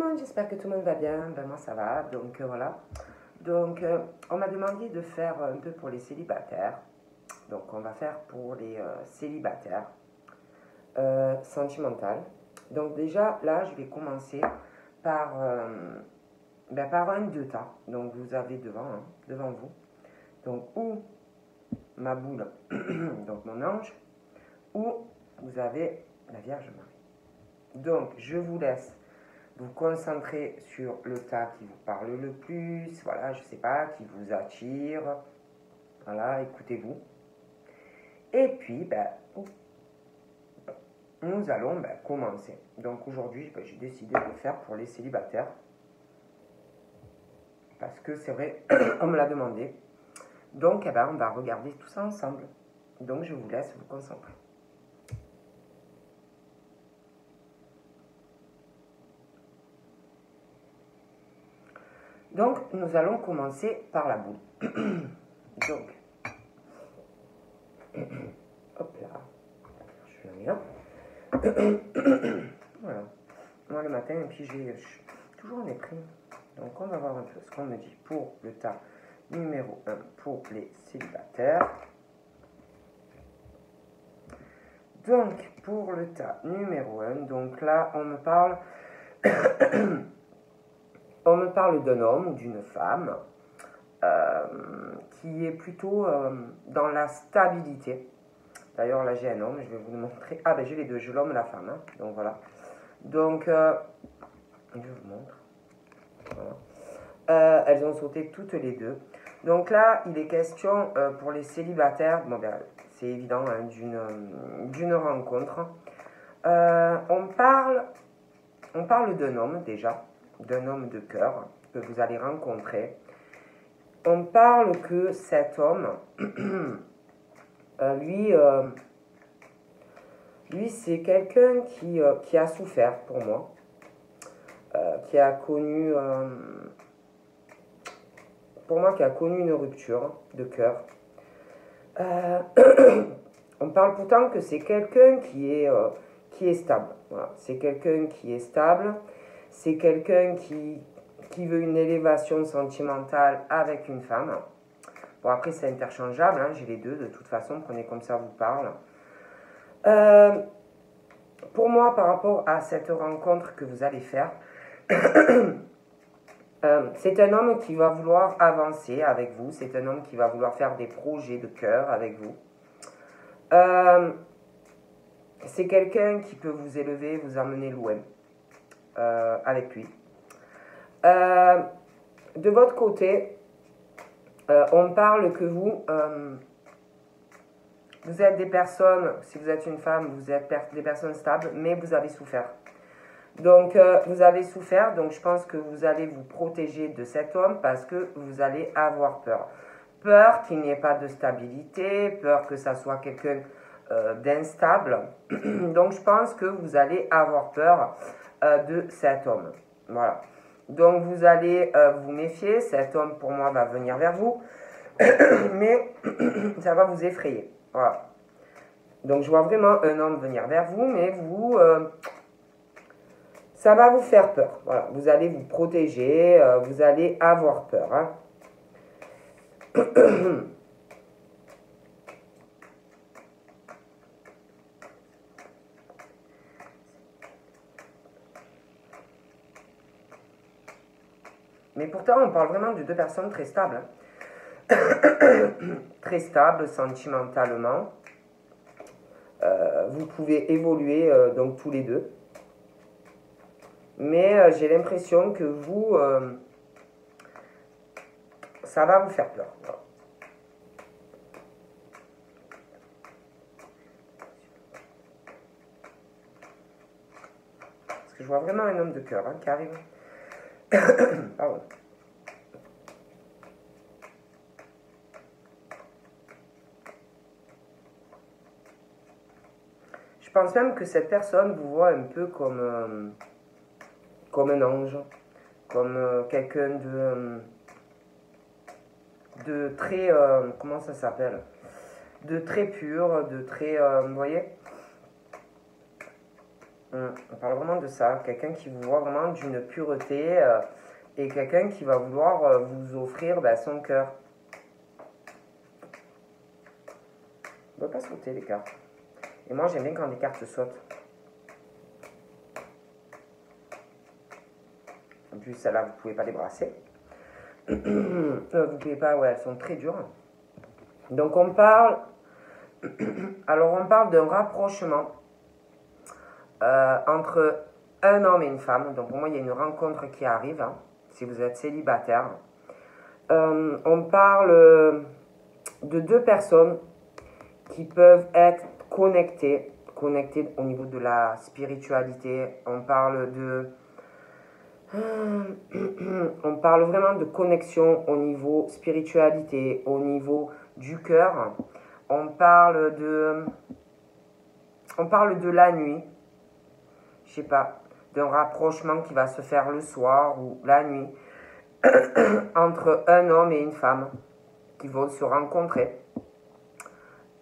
monde, j'espère que tout le monde va bien. Ben, moi ça va, donc voilà. Donc on m'a demandé de faire un peu pour les célibataires. Donc on va faire pour les célibataires sentimentales. Donc déjà là je vais commencer par, par un deux tas. Donc vous avez devant vous. Donc ou ma boule, donc mon ange, ou vous avez la Vierge Marie. Donc je vous laisse vous concentrer sur le tas qui vous parle le plus, voilà, je sais pas, qui vous attire, voilà, écoutez-vous. Et puis, nous allons commencer. Donc aujourd'hui, j'ai décidé de le faire pour les célibataires, parce que c'est vrai, on me l'a demandé. Donc, on va regarder tout ça ensemble. Donc, je vous laisse vous concentrer. Donc, nous allons commencer par la boule. Donc, hop là, je la mets là. Voilà. Moi, le matin, et puis j'ai toujours mes primes. Donc, on va voir un peu ce qu'on me dit pour le tas numéro 1 pour les célibataires. Donc, pour le tas numéro 1, donc là, on me parle d'un homme ou d'une femme qui est plutôt dans la stabilité. D'ailleurs, là, j'ai un homme, je vais vous le montrer. Ah, j'ai les deux, j'ai l'homme et la femme. Hein. Donc, voilà. Donc, je vous montre. Voilà. Elles ont sauté toutes les deux. Donc là, il est question pour les célibataires, c'est évident, hein, d'une rencontre. On parle d'un homme déjà, d'un homme de cœur que vous allez rencontrer. On parle que cet homme, lui c'est quelqu'un qui a souffert pour moi, qui a connu, une rupture de cœur. On parle pourtant que c'est quelqu'un qui est stable. Voilà. C'est quelqu'un qui est stable. C'est quelqu'un qui veut une élévation sentimentale avec une femme. Bon, après, c'est interchangeable. Hein, j'ai les deux, de toute façon. Prenez comme ça vous parle. Pour moi, par rapport à cette rencontre que vous allez faire, c'est un homme qui va vouloir avancer avec vous. C'est un homme qui va vouloir faire des projets de cœur avec vous. C'est quelqu'un qui peut vous élever, vous emmener loin avec lui. De votre côté, on parle que vous êtes des personnes, si vous êtes une femme, vous êtes des personnes stables, mais vous avez souffert. Donc, vous avez souffert, donc je pense que vous allez vous protéger de cet homme parce que vous allez avoir peur. Peur qu'il n'y ait pas de stabilité, peur que ça soit quelqu'un d'instable. Donc, je pense que vous allez avoir peur de cet homme. Voilà. Donc, vous allez vous méfier. Cet homme, pour moi, va venir vers vous. Mais ça va vous effrayer. Voilà. Donc, je vois vraiment un homme venir vers vous, mais vous... ça va vous faire peur. Voilà. Vous allez vous protéger. Vous allez avoir peur. Hein. Mais pourtant, on parle vraiment de deux personnes très stables. Hein. Très stables sentimentalement. Vous pouvez évoluer donc tous les deux. Mais j'ai l'impression que vous, ça va vous faire peur. Voilà. Parce que je vois vraiment un homme de cœur hein, qui arrive. Pardon. Je pense même que cette personne vous voit un peu comme un ange, comme quelqu'un de très, comment ça s'appelle, de très pur, de très, vous voyez, On parle vraiment de ça. Quelqu'un qui vous voit vraiment d'une pureté et quelqu'un qui va vouloir vous offrir son cœur. On ne peut pas sauter les cartes. Et moi, j'aime bien quand les cartes sautent. En plus, celles-là, vous ne pouvez pas les brasser. Vous ne pouvez pas, ouais, elles sont très dures. Donc, on parle... Alors, on parle d'un rapprochement entre un homme et une femme. Donc, pour moi, il y a une rencontre qui arrive, hein, si vous êtes célibataire. On parle de deux personnes qui peuvent être connectées au niveau de la spiritualité. On parle vraiment de connexion au niveau spiritualité, au niveau du cœur. On parle de la nuit, je sais pas, d'un rapprochement qui va se faire le soir ou la nuit entre un homme et une femme qui vont se rencontrer.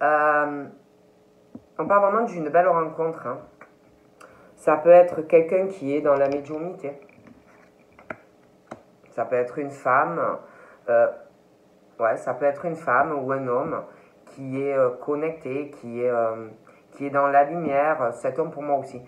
On parle vraiment d'une belle rencontre, hein. Ça peut être quelqu'un qui est dans la médiumnité. Ça peut être une femme, ça peut être une femme ou un homme qui est connecté, qui est dans la lumière. Cet homme pour moi aussi.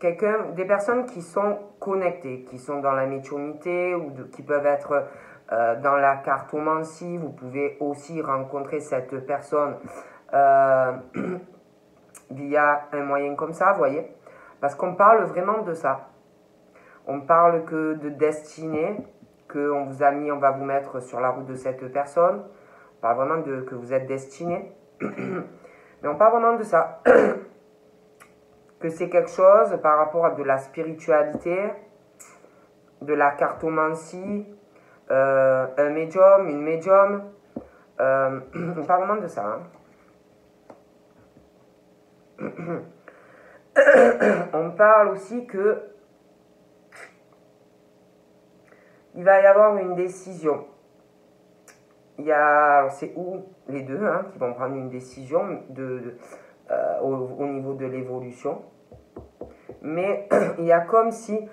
Des personnes qui sont connectées, qui sont dans la médiumnité ou qui peuvent être dans la cartomancie. Vous pouvez aussi rencontrer cette personne via un moyen comme ça, vous voyez. Parce qu'on parle vraiment de ça. On parle que de destinée, qu'on vous a mis, on va vous mettre sur la route de cette personne. On parle vraiment que vous êtes destiné. Mais on parle vraiment de ça. Que c'est quelque chose par rapport à de la spiritualité, de la cartomancie, un médium, une médium. On parle vraiment de ça. Hein. On parle aussi que il va y avoir une décision. Alors c'est où les deux qui vont prendre une décision au niveau de l'évolution. Mais il y a comme s'il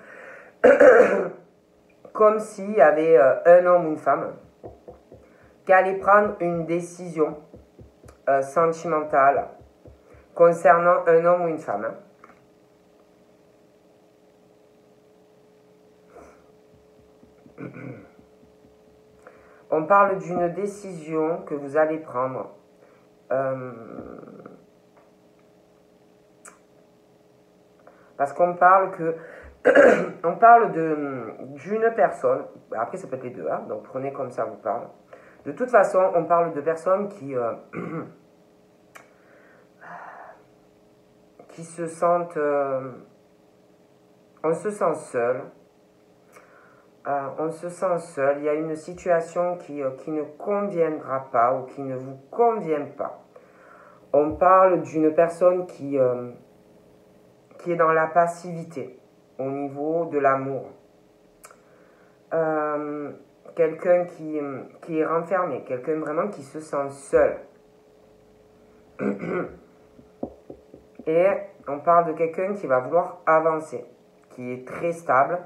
y avait un homme ou une femme qui allait prendre une décision sentimentale concernant un homme ou une femme. On parle d'une décision que vous allez prendre. Parce qu'on parle on parle d'une personne. Après, ça peut être les deux, donc prenez comme ça vous parle. De toute façon, on parle de personnes qui se sentent... on se sent seul. On se sent seul. Il y a une situation qui ne conviendra pas ou qui ne vous convient pas. On parle d'une personne qui est dans la passivité au niveau de l'amour. Quelqu'un qui est renfermé, quelqu'un vraiment qui se sent seul. Et on parle de quelqu'un qui va vouloir avancer, qui est très stable.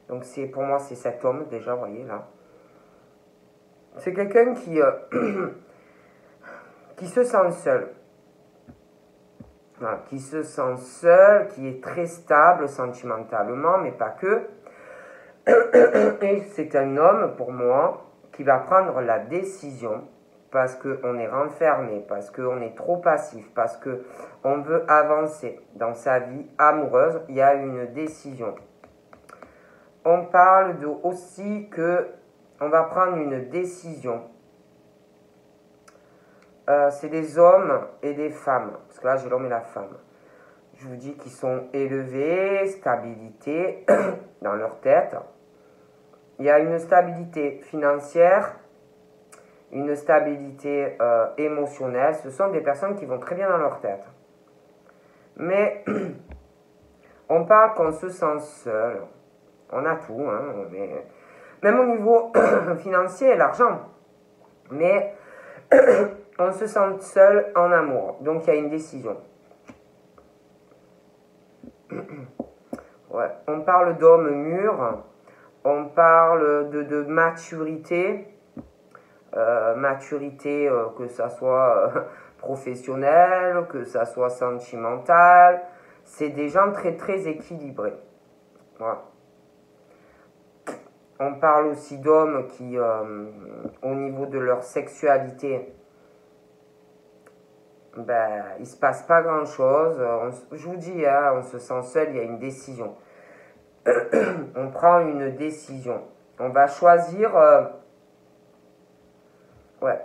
Donc pour moi, c'est cet homme, déjà, vous voyez, là. C'est quelqu'un qui se sent seul. Voilà, qui se sent seul, qui est très stable sentimentalement, mais pas que. Et c'est un homme, pour moi, qui va prendre la décision, parce qu'on est renfermé, parce qu'on est trop passif, parce qu'on veut avancer dans sa vie amoureuse. Il y a une décision. On parle aussi qu'on va prendre une décision. C'est des hommes et des femmes. Parce que là, j'ai l'homme et la femme. Je vous dis qu'ils sont élevés, stabilité dans leur tête. Il y a une stabilité financière, une stabilité émotionnelle. Ce sont des personnes qui vont très bien dans leur tête. Mais on parle qu'on se sent seul. On a tout, même au niveau financier, l'argent. Mais On se sent seul en amour. Donc, il y a une décision. Ouais. On parle d'homme mûr. On parle de maturité. Maturité, que ça soit professionnelle, que ça soit sentimentale. C'est des gens très, très équilibrés. Voilà. On parle aussi d'hommes qui, au niveau de leur sexualité, ben, il ne se passe pas grand-chose. Je vous dis, hein, on se sent seul, il y a une décision. On prend une décision. On va choisir... ouais.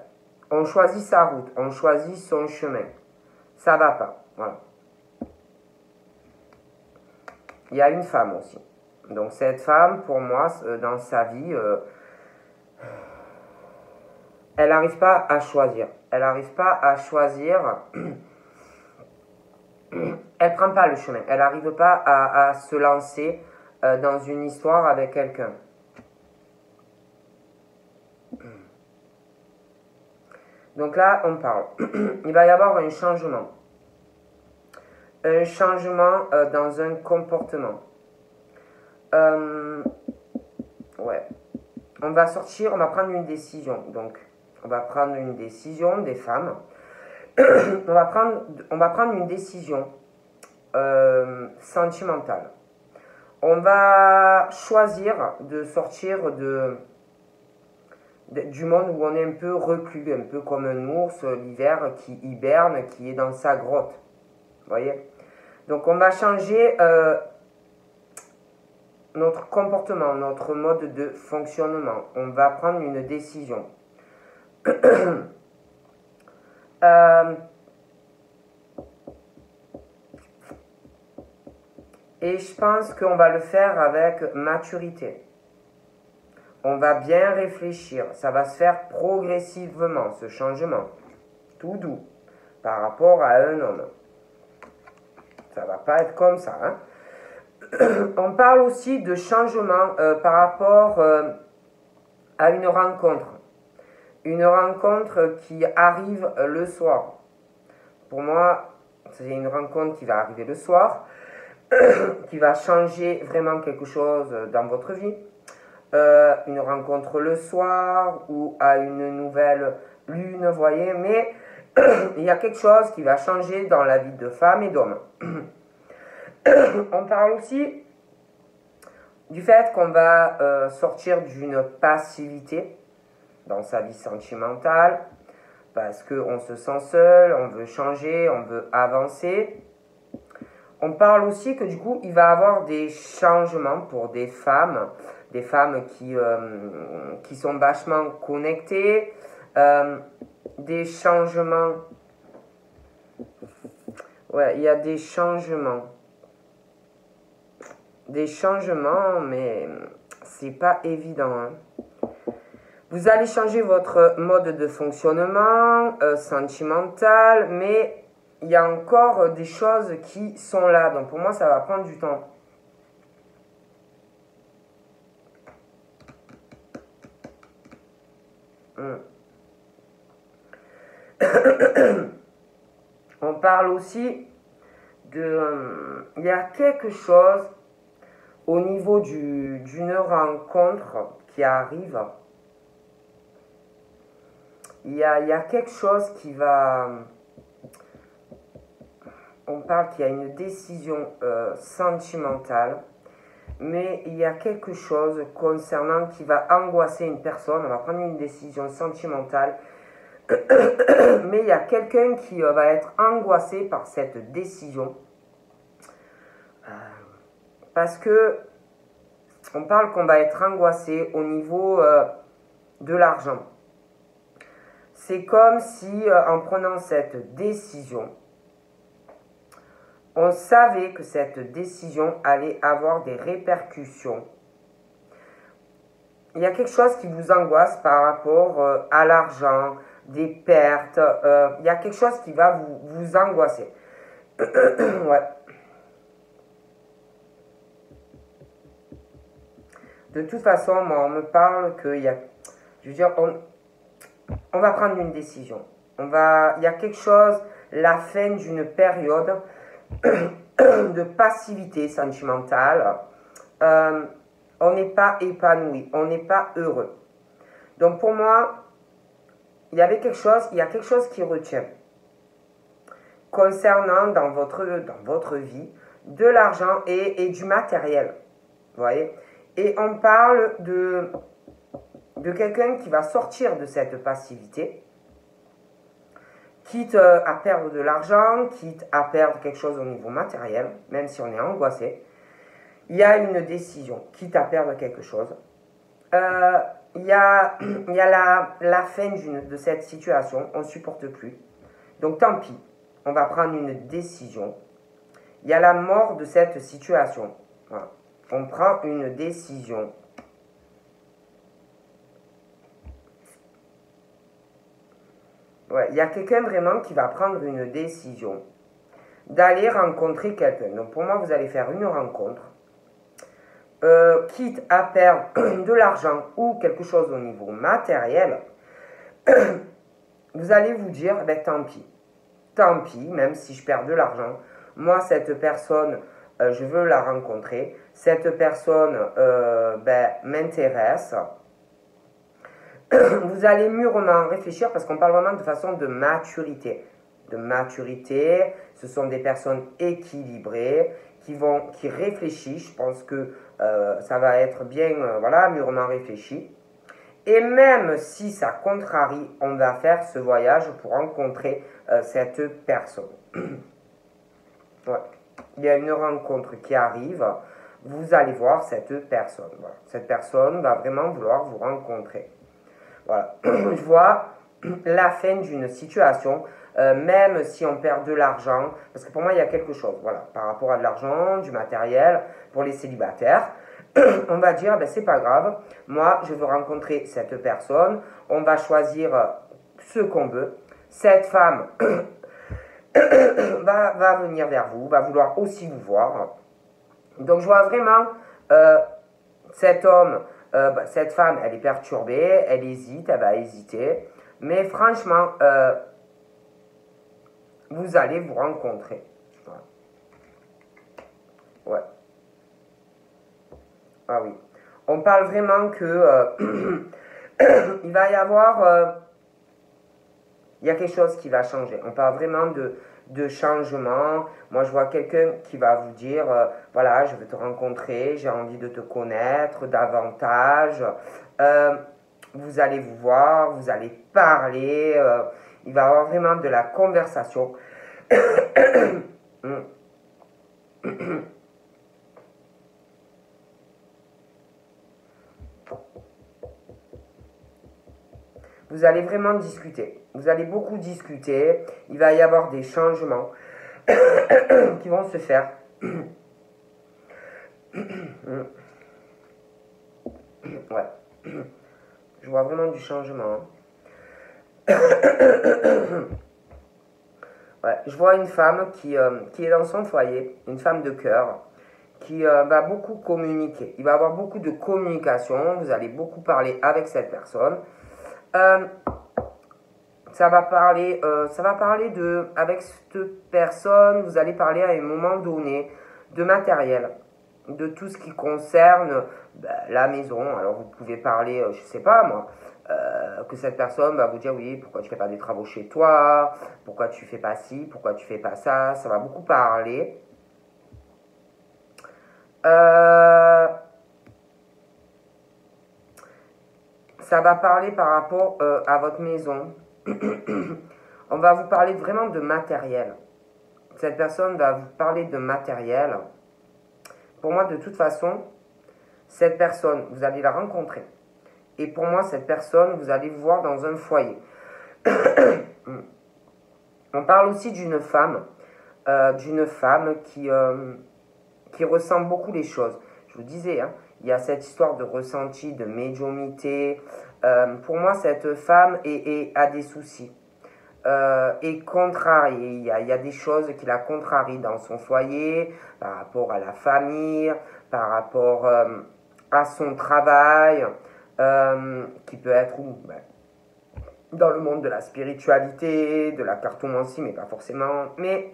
On choisit sa route, on choisit son chemin. Ça va pas. Voilà. Il y a une femme aussi. Donc cette femme, pour moi, dans sa vie, elle n'arrive pas à choisir. Elle n'arrive pas à choisir. Elle prend pas le chemin. Elle n'arrive pas à se lancer dans une histoire avec quelqu'un. Donc là, on parle. Il va y avoir un changement. Un changement dans un comportement. Ouais. On va sortir, on va prendre une décision. Donc, on va prendre une décision des femmes. on va prendre une décision sentimentale. On va choisir de sortir du monde où on est un peu reclus, un peu comme un ours l'hiver qui hiberne, qui est dans sa grotte. Vous voyez? Donc on va changer notre comportement, notre mode de fonctionnement. On va prendre une décision. Et je pense qu'on va le faire avec maturité. On va bien réfléchir. Ça va se faire progressivement, ce changement. Tout doux. Par rapport à un homme. Ça va pas être comme ça. Hein? On parle aussi de changement par rapport à une rencontre. Une rencontre qui arrive le soir. Pour moi, c'est une rencontre qui va arriver le soir. Qui va changer vraiment quelque chose dans votre vie. Une rencontre le soir ou à une nouvelle lune, vous voyez, mais il y a quelque chose qui va changer dans la vie de femme et d'homme. On parle aussi du fait qu'on va sortir d'une passivité dans sa vie sentimentale parce qu'on se sent seul, on veut changer, on veut avancer. On parle aussi que du coup, il va y avoir des changements pour des femmes qui sont vachement connectées, des changements. Ouais, il y a des changements. Des changements, mais c'est pas évident. Hein. Vous allez changer votre mode de fonctionnement sentimental, mais il y a encore des choses qui sont là. Donc pour moi, ça va prendre du temps. On parle aussi de... il y a quelque chose au niveau d'une rencontre qui arrive. Il y a quelque chose qui va... On parle qu'il y a une décision sentimentale, mais il y a quelque chose concernant qui va angoisser une personne. On va prendre une décision sentimentale, mais il y a quelqu'un qui va être angoissé par cette décision. Parce que on parle qu'on va être angoissé au niveau de l'argent. C'est comme si en prenant cette décision, on savait que cette décision allait avoir des répercussions. Il y a quelque chose qui vous angoisse par rapport à l'argent, des pertes. Il y a quelque chose qui va vous angoisser. Ouais. De toute façon, moi, on me parle qu'il y a... Je veux dire, on va prendre une décision. Il y a quelque chose, la fin d'une période de passivité sentimentale. On n'est pas épanoui, on n'est pas heureux. Donc pour moi, il y a quelque chose qui retient concernant dans votre vie de l'argent et du matériel. Vous voyez? Et on parle de quelqu'un qui va sortir de cette passivité, quitte à perdre de l'argent, quitte à perdre quelque chose au niveau matériel, même si on est angoissé. Il y a une décision, quitte à perdre quelque chose. Il y a la fin de cette situation, on ne supporte plus. Donc tant pis, on va prendre une décision. Il y a la mort de cette situation. Voilà. On prend une décision. Ouais, il y a quelqu'un vraiment qui va prendre une décision d'aller rencontrer quelqu'un. Donc pour moi, vous allez faire une rencontre. Quitte à perdre de l'argent ou quelque chose au niveau matériel, vous allez vous dire, ben, tant pis, même si je perds de l'argent, moi cette personne, je veux la rencontrer, cette personne m'intéresse. Vous allez mûrement réfléchir parce qu'on parle vraiment de façon de maturité. Ce sont des personnes équilibrées qui réfléchissent. Je pense que ça va être bien, mûrement réfléchi. Et même si ça contrarie, on va faire ce voyage pour rencontrer cette personne. Ouais. Il y a une rencontre qui arrive. Vous allez voir cette personne. Voilà. Cette personne va vraiment vouloir vous rencontrer. Voilà. Je vois la fin d'une situation, même si on perd de l'argent, parce que pour moi il y a quelque chose, voilà, par rapport à de l'argent, du matériel, pour les célibataires, on va dire, ben, c'est pas grave, moi je veux rencontrer cette personne, on va choisir ce qu'on veut, cette femme va venir vers vous, va vouloir aussi vous voir, donc je vois vraiment cet homme, cette femme, elle est perturbée, elle hésite, elle va hésiter. Mais franchement, vous allez vous rencontrer. Voilà. Ouais. Ah oui. On parle vraiment que il va y avoir... il y a quelque chose qui va changer. On parle vraiment de changement. Moi, je vois quelqu'un qui va vous dire, voilà, je veux te rencontrer, j'ai envie de te connaître davantage. Vous allez vous voir, vous allez parler. Il va y avoir vraiment de la conversation. Vous allez vraiment discuter. Vous allez beaucoup discuter. Il va y avoir des changements qui vont se faire. Ouais. Je vois vraiment du changement. Ouais. Je vois une femme qui est dans son foyer, une femme de cœur, qui va beaucoup communiquer. Il va y avoir beaucoup de communication. Vous allez beaucoup parler avec cette personne. Ça va parler avec cette personne, vous allez parler à un moment donné de matériel, de tout ce qui concerne la maison. Alors vous pouvez parler, je sais pas moi, que cette personne va vous dire oui, pourquoi tu fais pas des travaux chez toi, pourquoi tu fais pas ci, pourquoi tu fais pas ça, ça va beaucoup parler. Ça va parler par rapport à votre maison. On va vous parler vraiment de matériel. Cette personne va vous parler de matériel. Pour moi, de toute façon, cette personne, vous allez la rencontrer. Et pour moi, cette personne, vous allez vous voir dans un foyer. On parle aussi d'une femme qui ressent beaucoup les choses. Je vous disais, hein, il y a cette histoire de ressenti, de médiumnité. Pour moi, cette femme a des soucis. Est contrariée. Il y a des choses qui la contrarient dans son foyer, par rapport à la famille, par rapport à son travail, qui peut être dans le monde de la spiritualité, de la cartomancie, mais pas forcément. Mais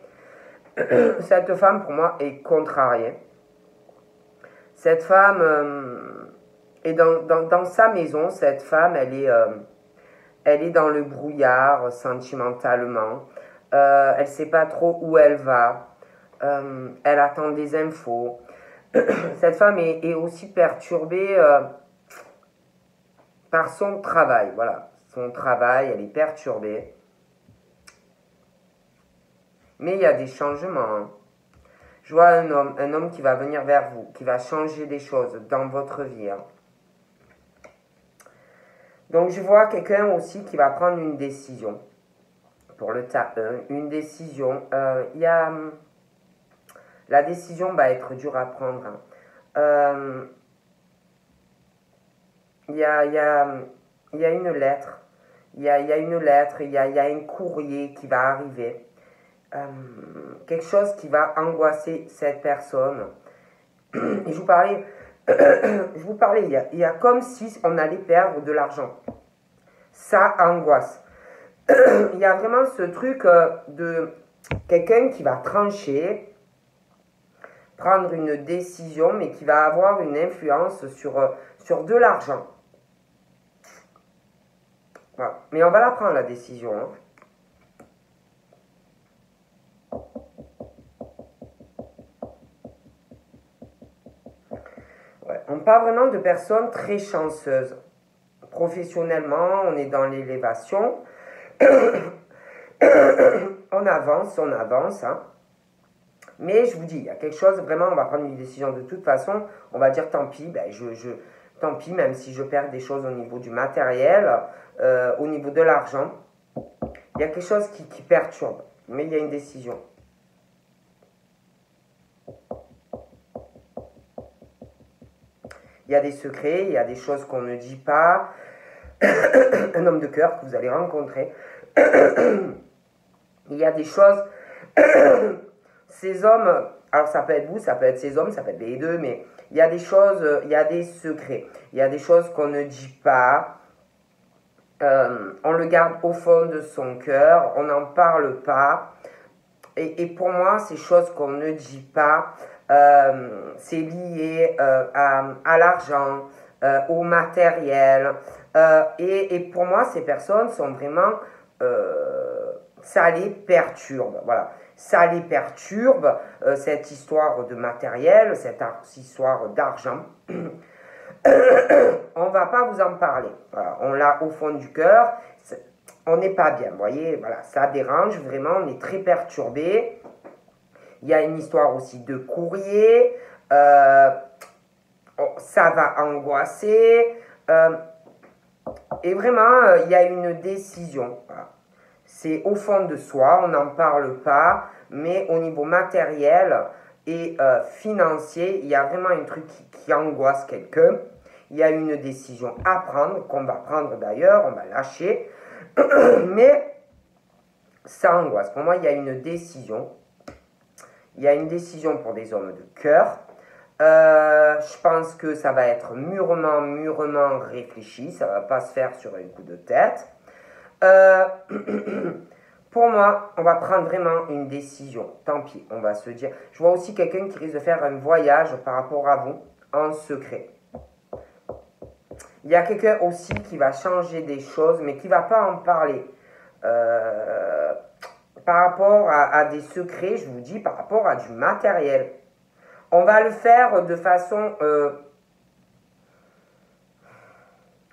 cette femme, pour moi, est contrariée. Cette femme est dans sa maison. Cette femme, elle est dans le brouillard sentimentalement. Elle ne sait pas trop où elle va. Elle attend des infos. Cette femme est aussi perturbée par son travail. Voilà, son travail, elle est perturbée. Mais il y a des changements. Hein. Je vois un homme qui va venir vers vous, qui va changer des choses dans votre vie. Hein. Donc je vois quelqu'un aussi qui va prendre une décision. Pour le tas 1, une décision. La décision va être dure à prendre. Hein. Il y a une lettre. Il y a une lettre, il y a un courrier qui va arriver. Quelque chose qui va angoisser cette personne. Et je vous parlais, il y a comme si on allait perdre de l'argent. Ça angoisse. Il y a vraiment ce truc de quelqu'un qui va trancher, prendre une décision, mais qui va avoir une influence sur de l'argent. Voilà. Mais on va la prendre la décision. Hein. Ouais. On parle vraiment de personnes très chanceuses. Professionnellement, on est dans l'élévation. On avance. Hein. Mais je vous dis, il y a quelque chose, vraiment, on va prendre une décision de toute façon. On va dire tant pis, tant pis, même si je perds des choses au niveau du matériel, au niveau de l'argent. Il y a quelque chose qui perturbe, mais il y a une décision. Il y a des secrets, il y a des choses qu'on ne dit pas. Un homme de cœur que vous allez rencontrer. Il y a des choses... Ces hommes, alors ça peut être vous, ça peut être ces hommes, ça peut être les deux, mais il y a des choses, il y a des secrets. Il y a des choses qu'on ne dit pas. On le garde au fond de son cœur, on n'en parle pas. Et pour moi, ces choses qu'on ne dit pas, c'est lié à l'argent, au matériel. Et pour moi, ces personnes sont vraiment... ça les perturbe, voilà. Ça les perturbe, cette histoire de matériel, cette histoire d'argent. On ne va pas vous en parler. Voilà, on l'a au fond du cœur. On n'est pas bien, vous voyez. Voilà, ça dérange vraiment, on est très perturbé. Il y a une histoire aussi de courrier. Ça va angoisser. Et vraiment, il y a une décision. Voilà. C'est au fond de soi, on n'en parle pas, mais au niveau matériel et financier, il y a vraiment un truc qui angoisse quelqu'un. Il y a une décision à prendre, qu'on va prendre d'ailleurs, on va lâcher, mais ça angoisse. Pour moi, il y a une décision. Il y a une décision pour des hommes de cœur. Je pense que ça va être mûrement réfléchi, ça ne va pas se faire sur un coup de tête. Pour moi, on va prendre vraiment une décision. Tant pis, on va se dire. Je vois aussi quelqu'un qui risque de faire un voyage par rapport à vous en secret. Il y a quelqu'un aussi qui va changer des choses, mais qui ne va pas en parler. Par rapport à des secrets, je vous dis, par rapport à du matériel. On va le faire de façon...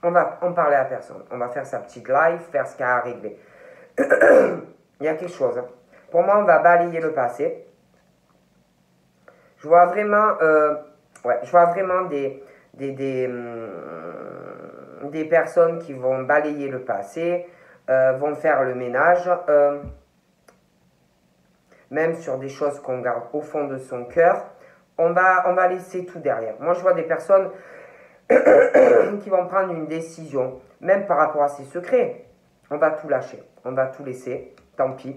on va en parler à personne. On va faire sa petite live, faire ce qui a à régler. Il y a quelque chose. Hein. Pour moi, on va balayer le passé. Je vois vraiment, des personnes qui vont balayer le passé, vont faire le ménage, même sur des choses qu'on garde au fond de son cœur. On va laisser tout derrière. Moi, je vois des personnes qui vont prendre une décision, même par rapport à ses secrets. On va tout lâcher, on va tout laisser, tant pis.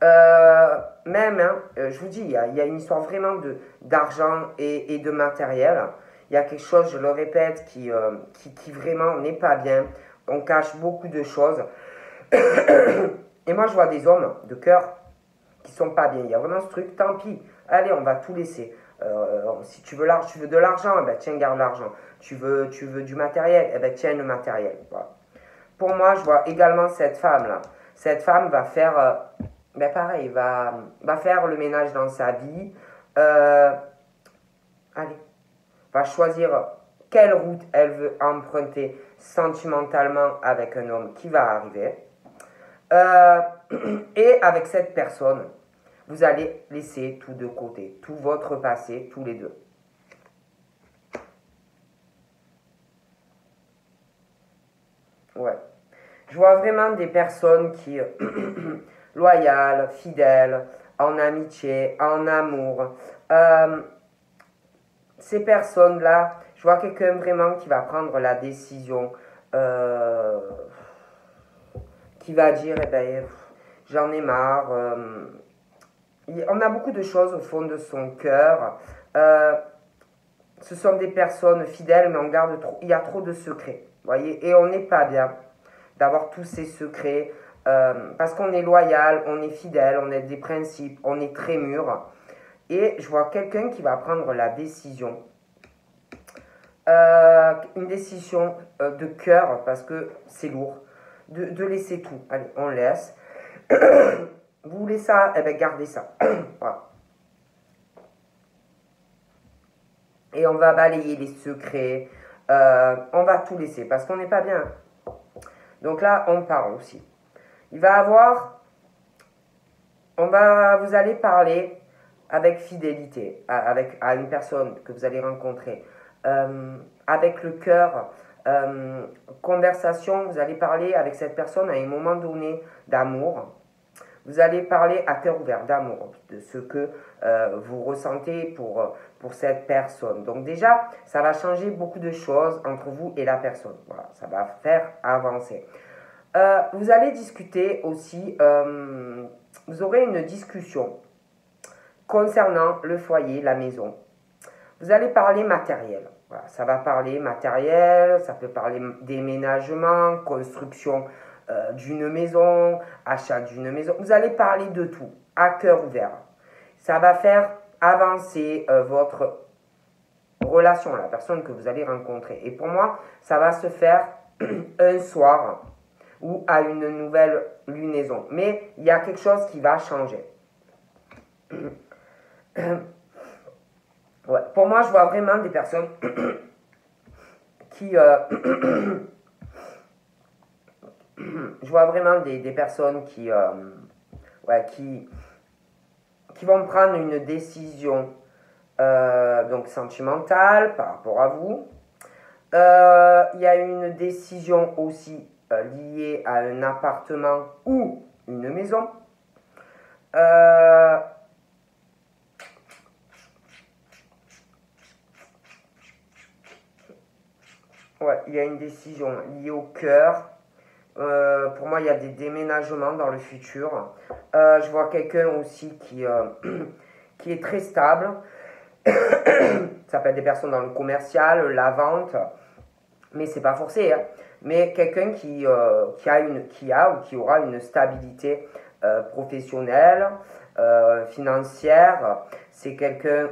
Je vous dis, il y a une histoire vraiment d'argent et de matériel. Il y a quelque chose, je le répète, qui vraiment n'est pas bien. on cache beaucoup de choses. Et moi, je vois des hommes de cœur qui sont pas bien. Il y a vraiment ce truc, tant pis, allez, on va tout laisser. Si tu veux de l'argent, eh ben, tiens, garde l'argent. Tu veux du matériel, eh ben, tiens le matériel. Voilà. Pour moi, je vois également cette femme-là. Cette femme va faire, ben pareil, va faire le ménage dans sa vie. Allez, va choisir quelle route elle veut emprunter sentimentalement avec un homme qui va arriver. Et avec cette personne, vous allez laisser tout de côté, tout votre passé, tous les deux. Ouais. Je vois vraiment des personnes qui, loyales, fidèles, en amitié, en amour. Ces personnes-là, je vois quelqu'un vraiment qui va prendre la décision, qui va dire, eh ben, j'en ai marre. On a beaucoup de choses au fond de son cœur. Ce sont des personnes fidèles, mais on garde trop, il y a trop de secrets, voyez, et on n'est pas bien d'avoir tous ces secrets, parce qu'on est loyal, on est fidèle, on a des principes, on est très mûr. Et je vois quelqu'un qui va prendre la décision, une décision de cœur, parce que c'est lourd, de laisser tout. Allez, on laisse. Vous voulez ça, eh bien gardez ça. Voilà. Et on va balayer les secrets, on va tout laisser, parce qu'on n'est pas bien. Donc là, on parle aussi. Il va avoir, vous allez parler avec fidélité, à une personne que vous allez rencontrer, avec le cœur, conversation, vous allez parler avec cette personne à un moment donné d'amour. Vous allez parler à cœur ouvert d'amour, de ce que vous ressentez pour cette personne. Donc déjà, ça va changer beaucoup de choses entre vous et la personne. Voilà, ça va faire avancer. Vous allez discuter aussi, vous aurez une discussion concernant le foyer, la maison. Vous allez parler matériel. Voilà, ça va parler matériel, ça peut parler déménagement, construction d'une maison, achat d'une maison. Vous allez parler de tout, à cœur ouvert. Ça va faire avancer votre relation, la personne que vous allez rencontrer. Et pour moi, ça va se faire un soir ou à une nouvelle lunaison. Mais il y a quelque chose qui va changer. Ouais. Pour moi, je vois vraiment des personnes qui... je vois vraiment des personnes qui, ouais, qui vont prendre une décision donc sentimentale par rapport à vous. Il y a une décision aussi liée à un appartement ou une maison. Ouais, il y a une décision liée au cœur. Pour moi, il y a des déménagements dans le futur. Je vois quelqu'un aussi qui est très stable. Ça peut être des personnes dans le commercial, la vente, mais c'est pas forcé. Hein. Mais quelqu'un qui a ou qui aura une stabilité professionnelle, financière. C'est quelqu'un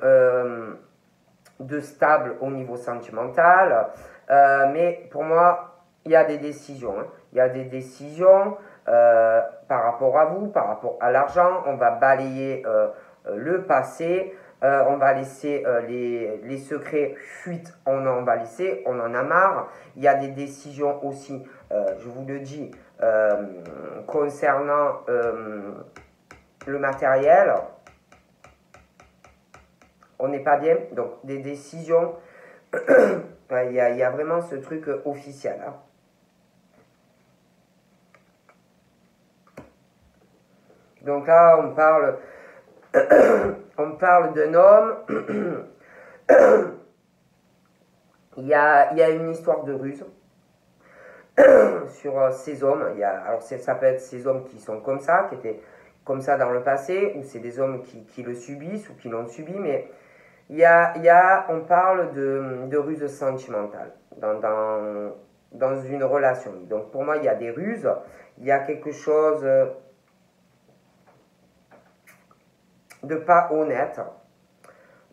de stable au niveau sentimental. Mais pour moi, il y a des décisions. Hein. Il y a des décisions par rapport à vous, par rapport à l'argent. On va balayer le passé. On va laisser les secrets fuite, on en va laisser, on en a marre. Il y a des décisions aussi, je vous le dis, concernant le matériel. On n'est pas bien, donc des décisions, il y a vraiment ce truc officiel. Hein. Donc là, on parle d'un homme. Il y a une histoire de ruse sur ces hommes. Alors ça peut être ces hommes qui sont comme ça, qui étaient comme ça dans le passé, ou c'est des hommes qui le subissent ou qui l'ont subi, mais on parle de ruse sentimentale dans une relation. Donc pour moi, il y a des ruses, il y a quelque chose de pas honnête.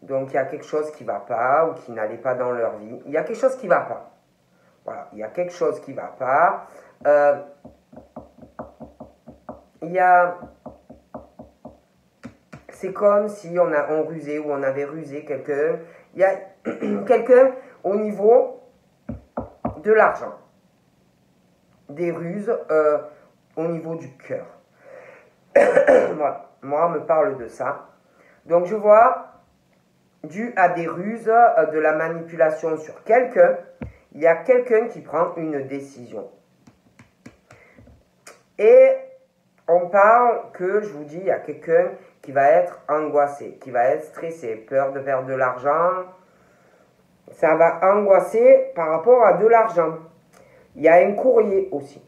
Donc il y a quelque chose qui ne va pas ou qui n'allait pas dans leur vie. Il y a quelque chose qui ne va pas. Voilà, il y a quelque chose qui ne va pas. Il y a... C'est comme si on rusait ou on avait rusé quelqu'un. Il y a quelqu'un au niveau de l'argent. Des ruses au niveau du cœur. Voilà. Moi, on me parle de ça. Donc, je vois, dû à des ruses, de la manipulation sur quelqu'un, il y a quelqu'un qui prend une décision. Et on parle que, je vous dis, il y a quelqu'un qui va être angoissé, qui va être stressé, peur de perdre de l'argent. Ça va angoisser par rapport à de l'argent. Il y a un courrier aussi,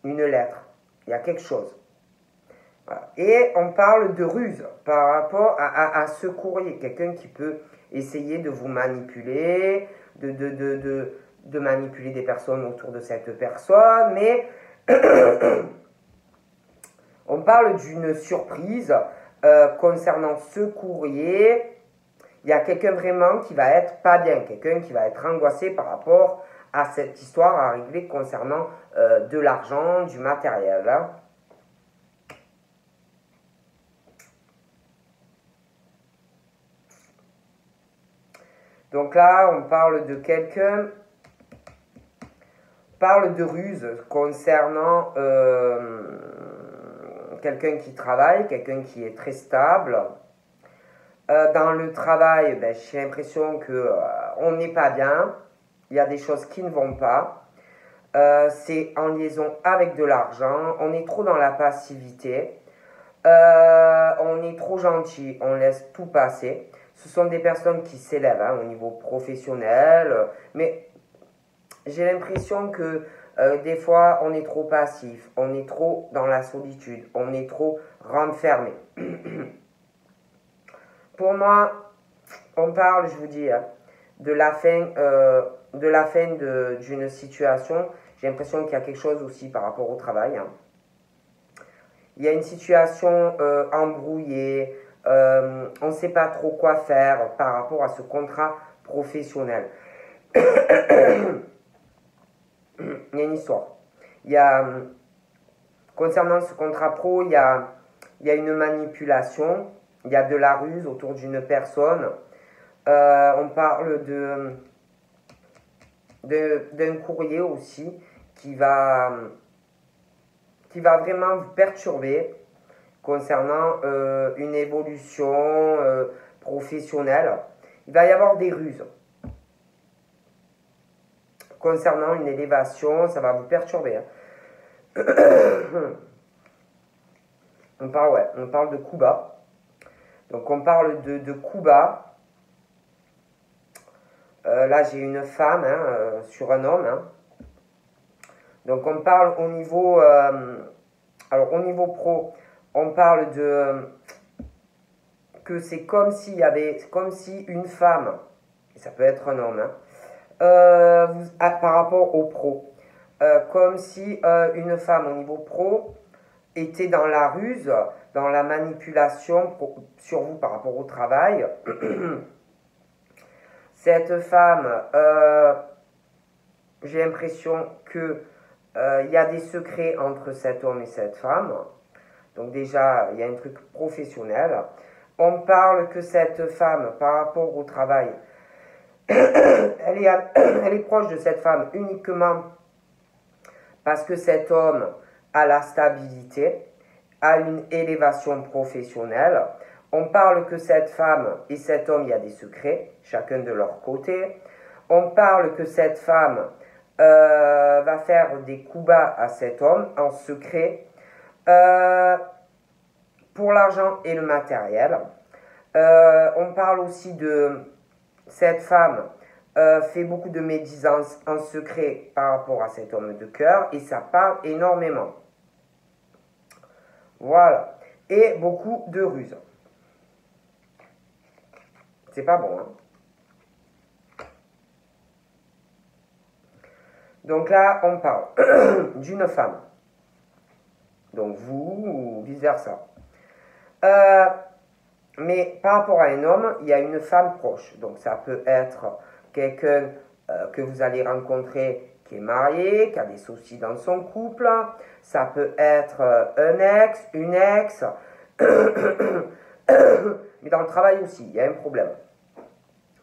une lettre, il y a quelque chose. Voilà. Et on parle de ruse par rapport à ce courrier. Quelqu'un qui peut essayer de vous manipuler, de manipuler des personnes autour de cette personne. Mais on parle d'une surprise concernant ce courrier. Il y a quelqu'un vraiment qui va être pas bien. Quelqu'un qui va être angoissé par rapport à cette histoire à régler concernant de l'argent, du matériel. Hein. Donc là, on parle de quelqu'un, parle de ruse concernant quelqu'un qui travaille, quelqu'un qui est très stable. Dans le travail, ben, j'ai l'impression qu'on n'est pas bien, il y a des choses qui ne vont pas. C'est en liaison avec de l'argent, on est trop dans la passivité, on est trop gentil, on laisse tout passer. Ce sont des personnes qui s'élèvent hein, au niveau professionnel, mais j'ai l'impression que des fois on est trop passif, on est trop dans la solitude, on est trop renfermé. Pour moi, on parle, je vous dis, hein, de la fin d'une situation. J'ai l'impression qu'il y a quelque chose aussi par rapport au travail. Hein. Il y a une situation embrouillée, on ne sait pas trop quoi faire par rapport à ce contrat professionnel. Il y a une histoire. Il y a, concernant ce contrat pro, il y a une manipulation, il y a de la ruse autour d'une personne. On parle d'un courrier aussi qui va vraiment vous perturber concernant une évolution professionnelle. Il va y avoir des ruses. Concernant une élévation, ça va vous perturber. Hein. On parle de coups bas. Donc on parle de coups bas. Là j'ai une femme hein, sur un homme. Hein. Donc on parle au niveau... alors au niveau pro, on parle de... que c'est comme s'il y avait... comme si une femme, et ça peut être un homme, hein, par rapport au pro, comme si une femme au niveau pro était dans la ruse, dans la manipulation sur vous par rapport au travail. Cette femme, j'ai l'impression que il y a des secrets entre cet homme et cette femme. Donc déjà, il y a un truc professionnel. On parle que cette femme, par rapport au travail, elle est proche de cette femme uniquement parce que cet homme a la stabilité, a une élévation professionnelle. On parle que cette femme et cet homme, il y a des secrets, chacun de leur côté. On parle que cette femme va faire des coups bas à cet homme en secret pour l'argent et le matériel. On parle aussi de cette femme fait beaucoup de médisance en secret par rapport à cet homme de cœur et ça parle énormément. Voilà. Et beaucoup de ruses. C'est pas bon, hein. Donc là, on parle d'une femme. Donc vous, ou vice-versa. Mais par rapport à un homme, il y a une femme proche. Donc ça peut être quelqu'un que vous allez rencontrer qui est marié, qui a des soucis dans son couple. Ça peut être un ex, une ex. Mais dans le travail aussi, il y a un problème.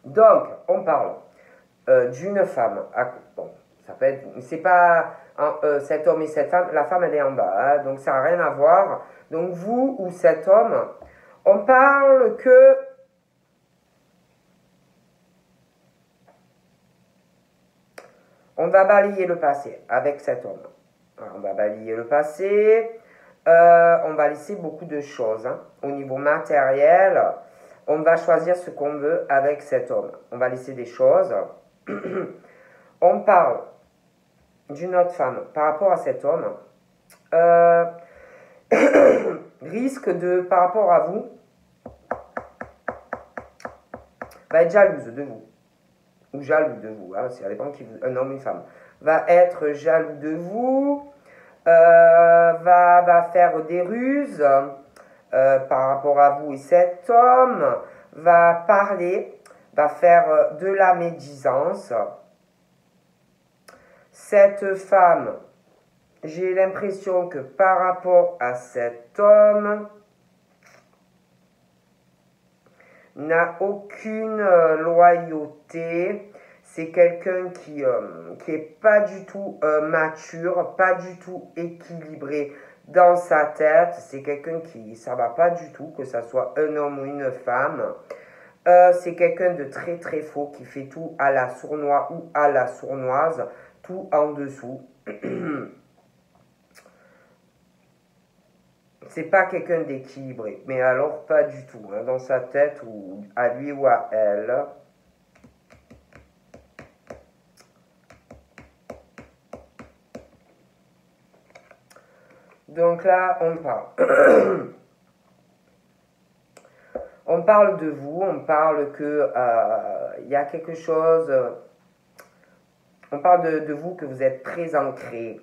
Donc, on parle d'une femme. Bon, ça peut être. C'est pas cet homme et cette femme. La femme, elle est en bas. Hein, donc, ça n'a rien à voir. Donc, vous ou cet homme, on parle que. On va balayer le passé avec cet homme. Alors, on va balayer le passé. On va laisser beaucoup de choses. Hein. Au niveau matériel, on va choisir ce qu'on veut avec cet homme. On va laisser des choses. On parle d'une autre femme par rapport à cet homme. Risque de, par rapport à vous, va être jalouse de vous. Ou jaloux de vous. Hein, ça dépend qui vous, un homme ou une femme. Va être jaloux de vous. Va faire des ruses par rapport à vous, et cet homme va parler, va faire de la médisance. Cette femme, j'ai l'impression que par rapport à cet homme, n'a aucune loyauté. C'est quelqu'un qui est pas du tout mature, pas du tout équilibré dans sa tête. C'est quelqu'un qui, ça va pas du tout, que ça soit un homme ou une femme. C'est quelqu'un de très très faux qui fait tout à la sournoise ou à la sournoise, tout en dessous. C'est pas quelqu'un d'équilibré, mais alors pas du tout, hein, dans sa tête ou à lui ou à elle. Donc là, on parle. On parle de vous, on parle que y a quelque chose. On parle de vous que vous êtes très ancré,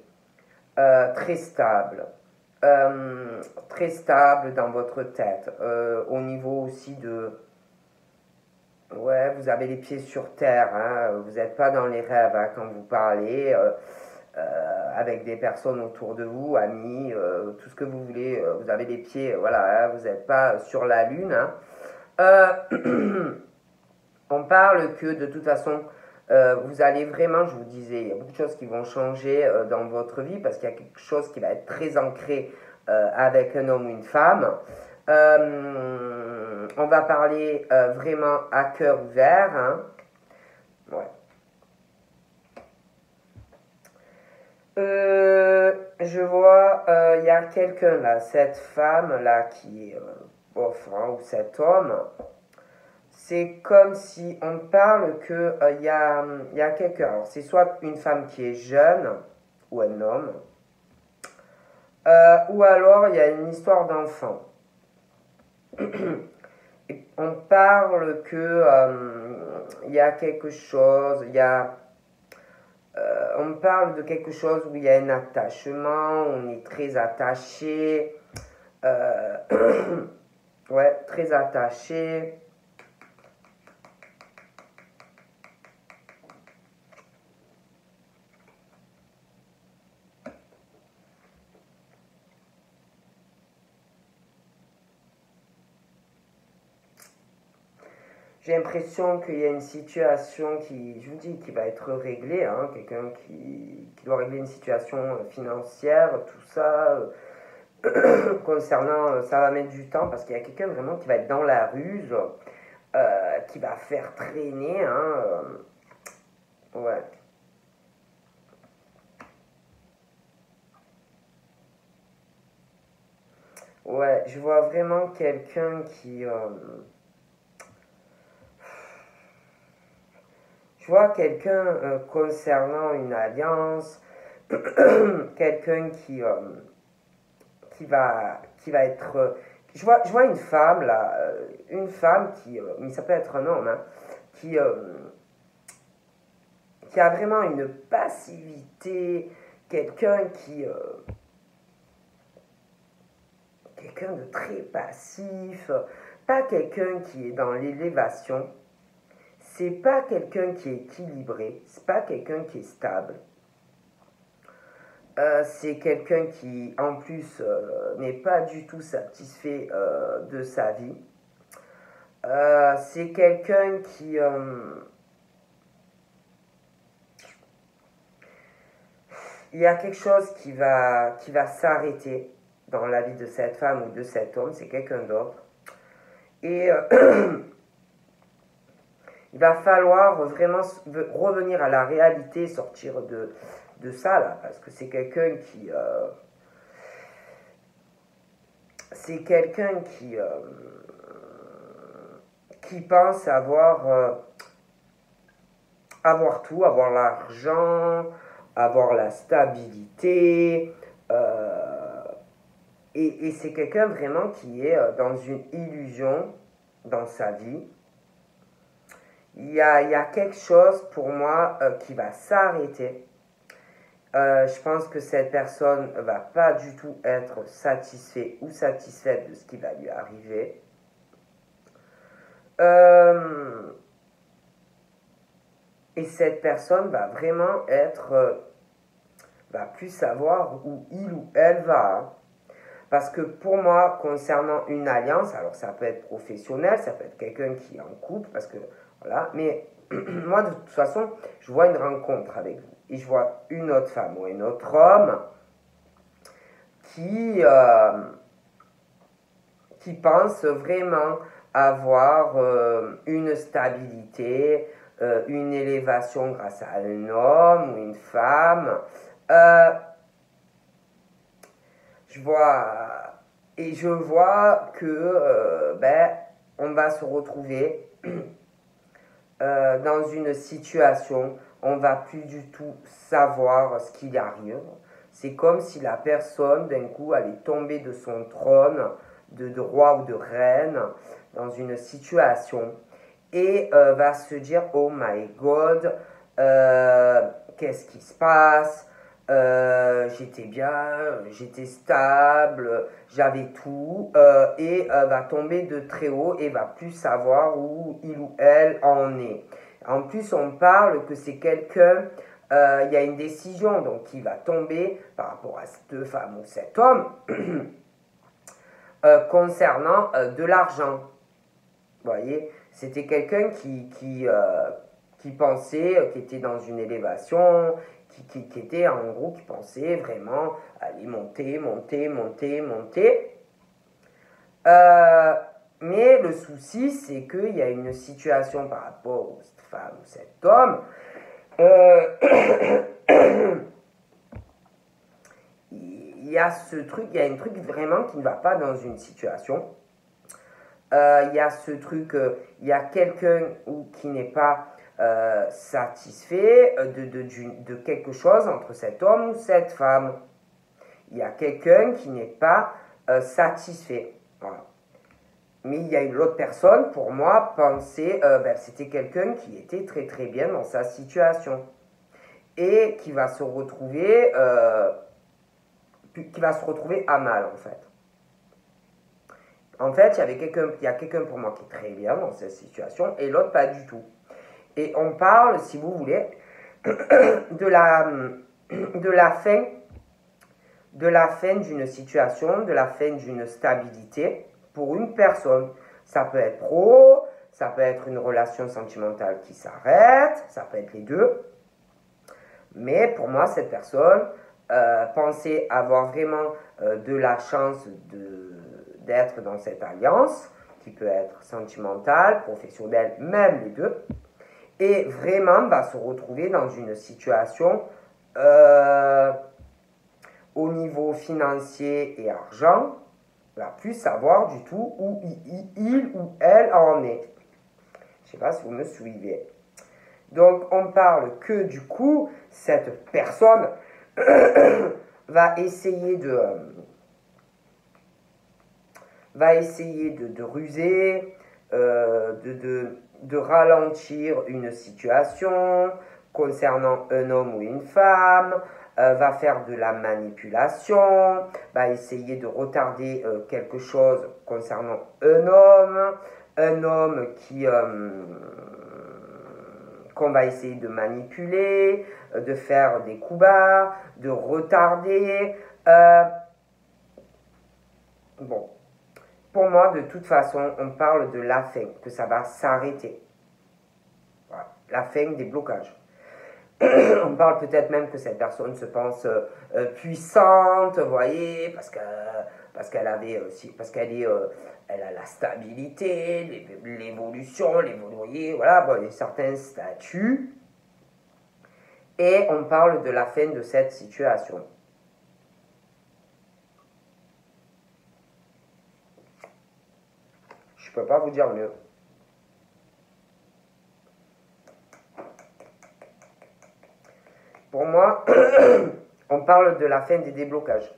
très stable. Très stable dans votre tête. Au niveau aussi de. Ouais, vous avez les pieds sur terre. Hein, vous n'êtes pas dans les rêves hein, quand vous parlez. Avec des personnes autour de vous, amis, tout ce que vous voulez, vous avez les pieds, voilà, hein, vous n'êtes pas sur la lune. Hein. On parle que de toute façon, vous allez vraiment, je vous disais, il y a beaucoup de choses qui vont changer dans votre vie parce qu'il y a quelque chose qui va être très ancré avec un homme ou une femme. On va parler vraiment à cœur ouvert. Hein. Ouais. Je vois, il y a quelqu'un là, cette femme là qui est bof, hein, ou cet homme. C'est comme si on parle que y a quelqu'un. Alors c'est soit une femme qui est jeune ou un homme, ou alors il y a une histoire d'enfant. On parle que il y a quelque chose, il y a on parle de quelque chose où il y a un attachement, on est très attaché, ouais, très attaché. J'ai l'impression qu'il y a une situation qui, je vous dis, qui va être réglée, hein, quelqu'un qui doit régler une situation financière, tout ça. Concernant, ça va mettre du temps parce qu'il y a quelqu'un vraiment qui va être dans la ruse, qui va faire traîner. Hein, ouais. Ouais, je vois vraiment quelqu'un qui. Je vois quelqu'un concernant une alliance, quelqu'un qui va être. Je vois une femme là, mais ça peut être un homme, hein, qui qui a vraiment une passivité, quelqu'un de très passif, pas quelqu'un qui est dans l'élévation, c'est pas quelqu'un qui est équilibré, c'est pas quelqu'un qui est stable. C'est quelqu'un qui, en plus, n'est pas du tout satisfait de sa vie. C'est quelqu'un qui... il y a quelque chose qui va s'arrêter dans la vie de cette femme ou de cet homme, c'est quelqu'un d'autre. Et il va falloir vraiment revenir à la réalité, sortir de ça, là, parce que c'est quelqu'un qui... c'est quelqu'un qui pense avoir tout, avoir l'argent, avoir la stabilité, et c'est quelqu'un vraiment qui est dans une illusion dans sa vie. Il y a quelque chose pour moi qui va s'arrêter. Je pense que cette personne ne va pas du tout être satisfait ou satisfaite de ce qui va lui arriver. Et cette personne va vraiment être... va plus savoir où il ou elle va. Hein. Parce que pour moi, concernant une alliance, alors ça peut être professionnel, ça peut être quelqu'un qui est en couple, parce que voilà, mais moi de toute façon, je vois une rencontre avec vous et je vois une autre femme ou un autre homme qui pense vraiment avoir une stabilité, une élévation grâce à un homme ou une femme. Je vois que on va se retrouver dans une situation, on va plus du tout savoir ce qui arrive. C'est comme si la personne d'un coup allait tomber de son trône de roi ou de reine dans une situation et va se dire oh my god, qu'est-ce qui se passe, j'étais bien, j'étais stable, j'avais tout, et va tomber de très haut et va plus savoir où il ou elle en est. En plus, on parle que c'est quelqu'un, il y a une décision donc qui va tomber par rapport à cette femme ou cet homme concernant de l'argent. Vous voyez, c'était quelqu'un qui pensait, qui était dans une élévation, qui était en gros, qui pensait vraiment aller monter. Mais le souci, c'est qu'il y a une situation par rapport à cette femme ou cet homme. Il y a ce truc, il y a un truc vraiment qui ne va pas dans une situation. Il y a ce truc, il y a quelqu'un qui n'est pas satisfait de quelque chose entre cet homme ou cette femme. Il y a quelqu'un qui n'est pas satisfait. Voilà. Mais il y a une autre personne, pour moi, pensait, c'était quelqu'un qui était très très bien dans sa situation. Et qui va se retrouver, à mal, en fait. En fait, il y a quelqu'un pour moi qui est très bien dans cette situation et l'autre pas du tout. Et on parle, si vous voulez, de la fin d'une situation, de la fin d'une stabilité pour une personne. Ça peut être pro, ça peut être une relation sentimentale qui s'arrête, ça peut être les deux. Mais pour moi, cette personne pensait avoir vraiment de la chance d'être dans cette alliance, qui peut être sentimentale, professionnelle, même les deux, et vraiment va se retrouver dans une situation au niveau financier et argent, va plus savoir du tout où il ou elle en est. Je ne sais pas si vous me suivez. Donc on parle que du coup, cette personne va essayer de ruser, de ralentir une situation, concernant un homme ou une femme, va faire de la manipulation, va essayer de retarder quelque chose concernant un homme qu'on va essayer de manipuler, de faire des coups bas, de retarder. Bon, pour moi, de toute façon, on parle de la fin, que ça va s'arrêter. Voilà, la fin des blocages. On parle peut-être même que cette personne se pense puissante, vous voyez, parce qu'elle avait aussi, parce qu'elle est, elle a la stabilité, l'évolution, vous voyez, voilà, bon, il y a certains statuts. Et on parle de la fin de cette situation. Je ne peux pas vous dire mieux. Pour moi, on parle de la fin des déblocages.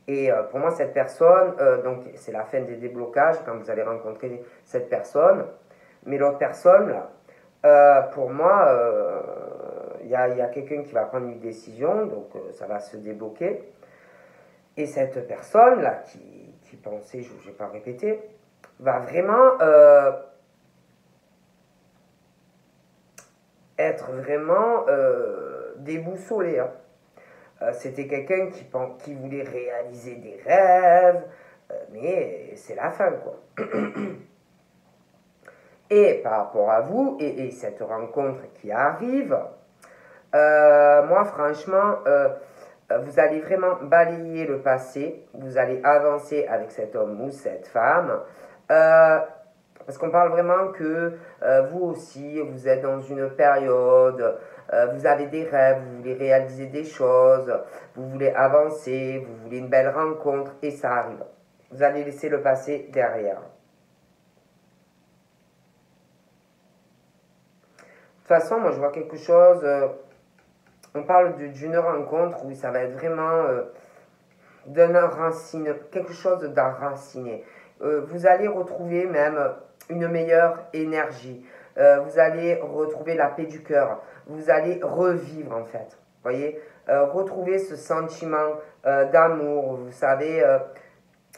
Et pour moi, cette personne, donc c'est la fin des déblocages quand vous allez rencontrer cette personne. Mais l'autre personne, là, pour moi, il y a quelqu'un qui va prendre une décision, donc ça va se débloquer. Et cette personne, là, qui pensait, je ne vais pas répéter, va vraiment être vraiment déboussolé. Hein. C'était quelqu'un qui voulait réaliser des rêves, mais c'est la fin, quoi. Et par rapport à vous, et cette rencontre qui arrive, moi, franchement, vous allez vraiment balayer le passé, vous allez avancer avec cet homme ou cette femme, parce qu'on parle vraiment que vous aussi, vous êtes dans une période, vous avez des rêves, vous voulez réaliser des choses, vous voulez avancer, vous voulez une belle rencontre, et ça arrive. Vous allez laisser le passé derrière. De toute façon, moi je vois quelque chose, on parle d'une rencontre où ça va être vraiment quelque chose d'enraciné. Vous allez retrouver même une meilleure énergie. Vous allez retrouver la paix du cœur. Vous allez revivre en fait. Vous voyez, retrouver ce sentiment d'amour. Vous savez,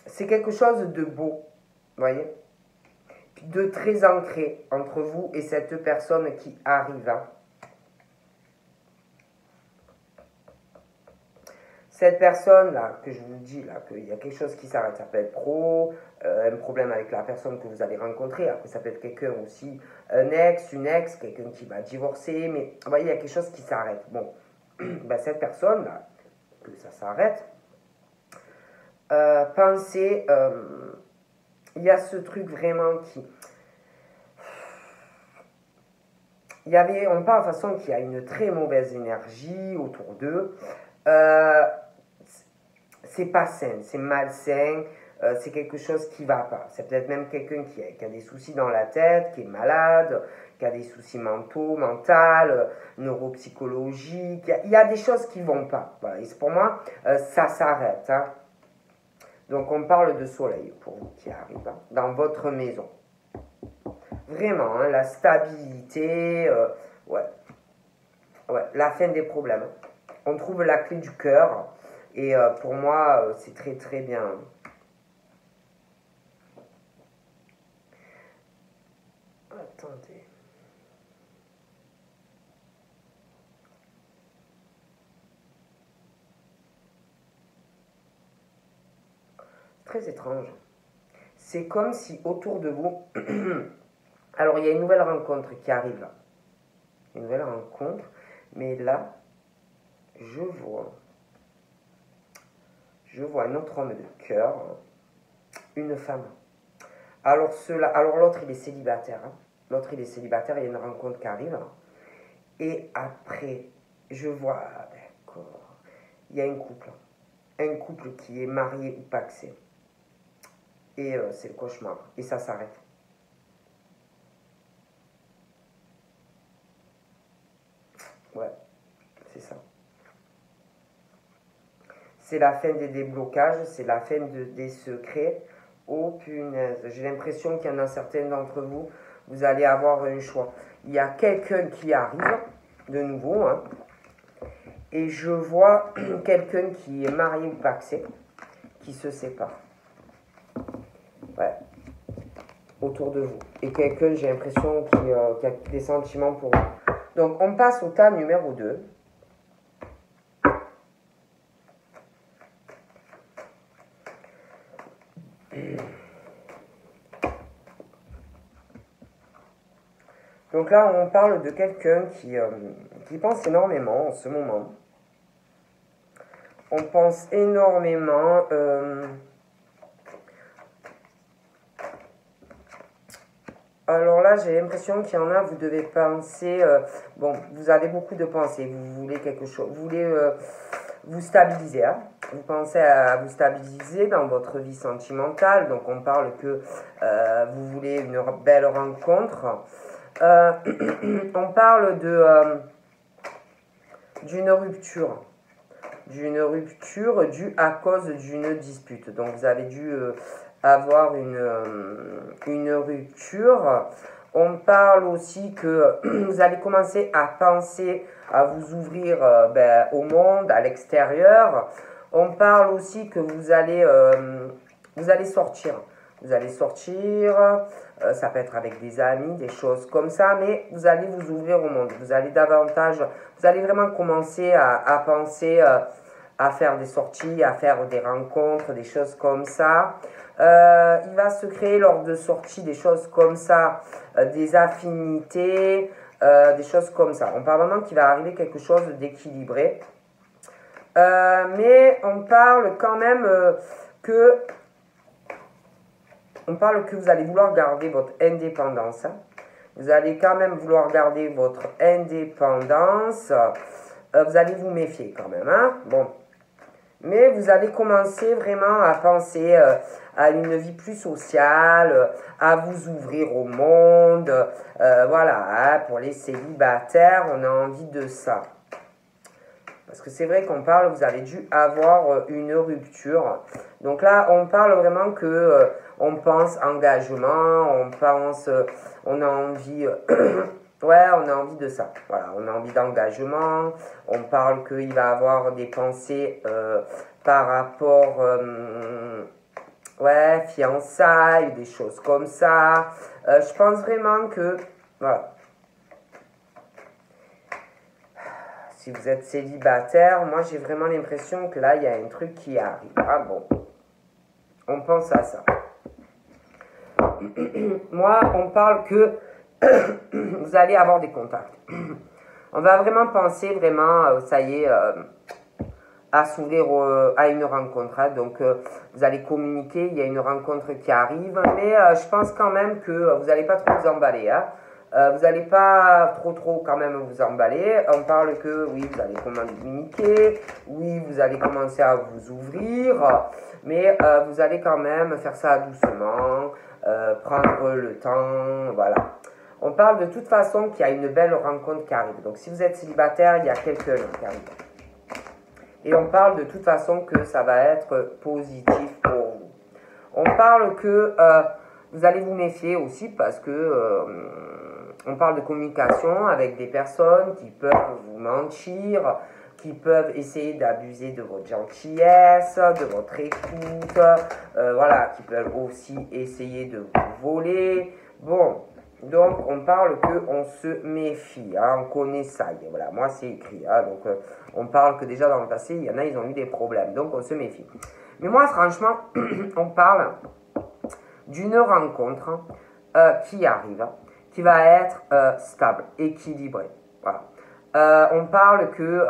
c'est quelque chose de beau. Vous voyez, de très ancré entre vous et cette personne qui arrive. Hein. Cette personne-là, que je vous dis, là, qu'il y a quelque chose qui s'arrête, ça peut être un problème avec la personne que vous allez rencontrer, après ça peut être quelqu'un aussi, un ex, une ex, quelqu'un qui va divorcer, mais vous voyez, il y a quelque chose qui s'arrête. Bon, ben, cette personne-là, que ça s'arrête, pensez, il y a ce truc vraiment qui... on parle de façon qu'il y a une très mauvaise énergie autour d'eux. C'est pas sain, c'est malsain, c'est quelque chose qui va pas. C'est peut-être même quelqu'un qui a des soucis dans la tête, qui est malade, qui a des soucis mentaux, neuropsychologiques. Il y a des choses qui vont pas. Voilà. Et pour moi, ça s'arrête. Hein. Donc on parle de soleil pour vous qui arrive hein, dans votre maison. Vraiment, hein, la stabilité, ouais, la fin des problèmes. On trouve la clé du cœur. Et pour moi, c'est très très bien. Attendez. Très étrange. C'est comme si autour de vous... Alors, il y a une nouvelle rencontre qui arrive là. Une nouvelle rencontre. Mais là, je vois un autre homme de cœur, une femme. Alors l'autre, il est célibataire. Hein. L'autre, il est célibataire, il y a une rencontre qui arrive. Hein. Et après, je vois, d'accord, il y a un couple qui est marié ou pacsé. Et c'est le cauchemar. Et ça s'arrête. Ouais, c'est ça. C'est la fin des déblocages, c'est la fin des secrets. Oh punaise, j'ai l'impression qu'il y en a certains d'entre vous, vous allez avoir un choix. Il y a quelqu'un qui arrive, de nouveau. Hein. Et je vois quelqu'un qui est marié ou paxé, qui se sépare. Ouais. Autour de vous. Et quelqu'un, j'ai l'impression, qui a des sentiments pour vous. Donc, on passe au tas numéro 2. Donc là, on parle de quelqu'un qui pense énormément en ce moment. On pense énormément... alors là, j'ai l'impression qu'il y en a, vous devez penser... bon, vous avez beaucoup de pensées, vous voulez quelque chose, vous voulez vous stabiliser. Hein. Vous pensez à vous stabiliser dans votre vie sentimentale. Donc, on parle que vous voulez une belle rencontre. On parle d'une rupture. D'une rupture due à cause d'une dispute. Donc, vous avez dû avoir une rupture. On parle aussi que vous allez commencer à penser à vous ouvrir au monde, à l'extérieur. On parle aussi que vous allez sortir. Vous allez sortir, ça peut être avec des amis, des choses comme ça, mais vous allez vous ouvrir au monde. Vous allez vous allez vraiment commencer à penser à faire des sorties, à faire des rencontres, des choses comme ça. Il va se créer lors de sorties des choses comme ça, des affinités, des choses comme ça. On parle vraiment qu'il va arriver quelque chose d'équilibré. Mais on parle quand même que vous allez vouloir garder votre indépendance. Hein. Vous allez quand même vouloir garder votre indépendance. Vous allez vous méfier quand même. Hein. Bon. Mais vous allez commencer vraiment à penser à une vie plus sociale, à vous ouvrir au monde. Voilà, hein, pour les célibataires, on a envie de ça. Parce que c'est vrai qu'on parle, vous avez dû avoir une rupture. Donc là, on parle vraiment que on pense engagement, on a envie... ouais, on a envie de ça. Voilà, on a envie d'engagement. On parle qu'il va avoir des pensées par rapport... ouais, fiançailles, des choses comme ça. Je pense vraiment que... Voilà. Si vous êtes célibataire, moi j'ai vraiment l'impression que là, il y a un truc qui arrive. Ah bon. On pense à ça. Moi, on parle que vous allez avoir des contacts. On va vraiment penser, ça y est, à s'ouvrir à une rencontre. Hein. Donc, vous allez communiquer, il y a une rencontre qui arrive. Mais je pense quand même que vous n'allez pas trop vous emballer. Hein. Vous n'allez pas trop quand même vous emballer. On parle que oui, vous allez communiquer, oui, vous allez commencer à vous ouvrir, mais vous allez quand même faire ça doucement, prendre le temps, voilà. On parle de toute façon qu'il y a une belle rencontre qui arrive. Donc si vous êtes célibataire, il y a quelqu'un qui arrive. Et on parle de toute façon que ça va être positif pour vous. On parle que vous allez vous méfier aussi parce que... on parle de communication avec des personnes qui peuvent vous mentir, qui peuvent essayer d'abuser de votre gentillesse, de votre écoute, voilà, qui peuvent aussi essayer de vous voler. Bon, donc on parle qu'on se méfie, hein, on connaît ça, voilà, moi c'est écrit, hein, donc on parle que déjà dans le passé, il y en a, ils ont eu des problèmes, donc on se méfie. Mais moi franchement, on parle d'une rencontre qui arrive, qui va être stable, équilibré. Voilà. On parle que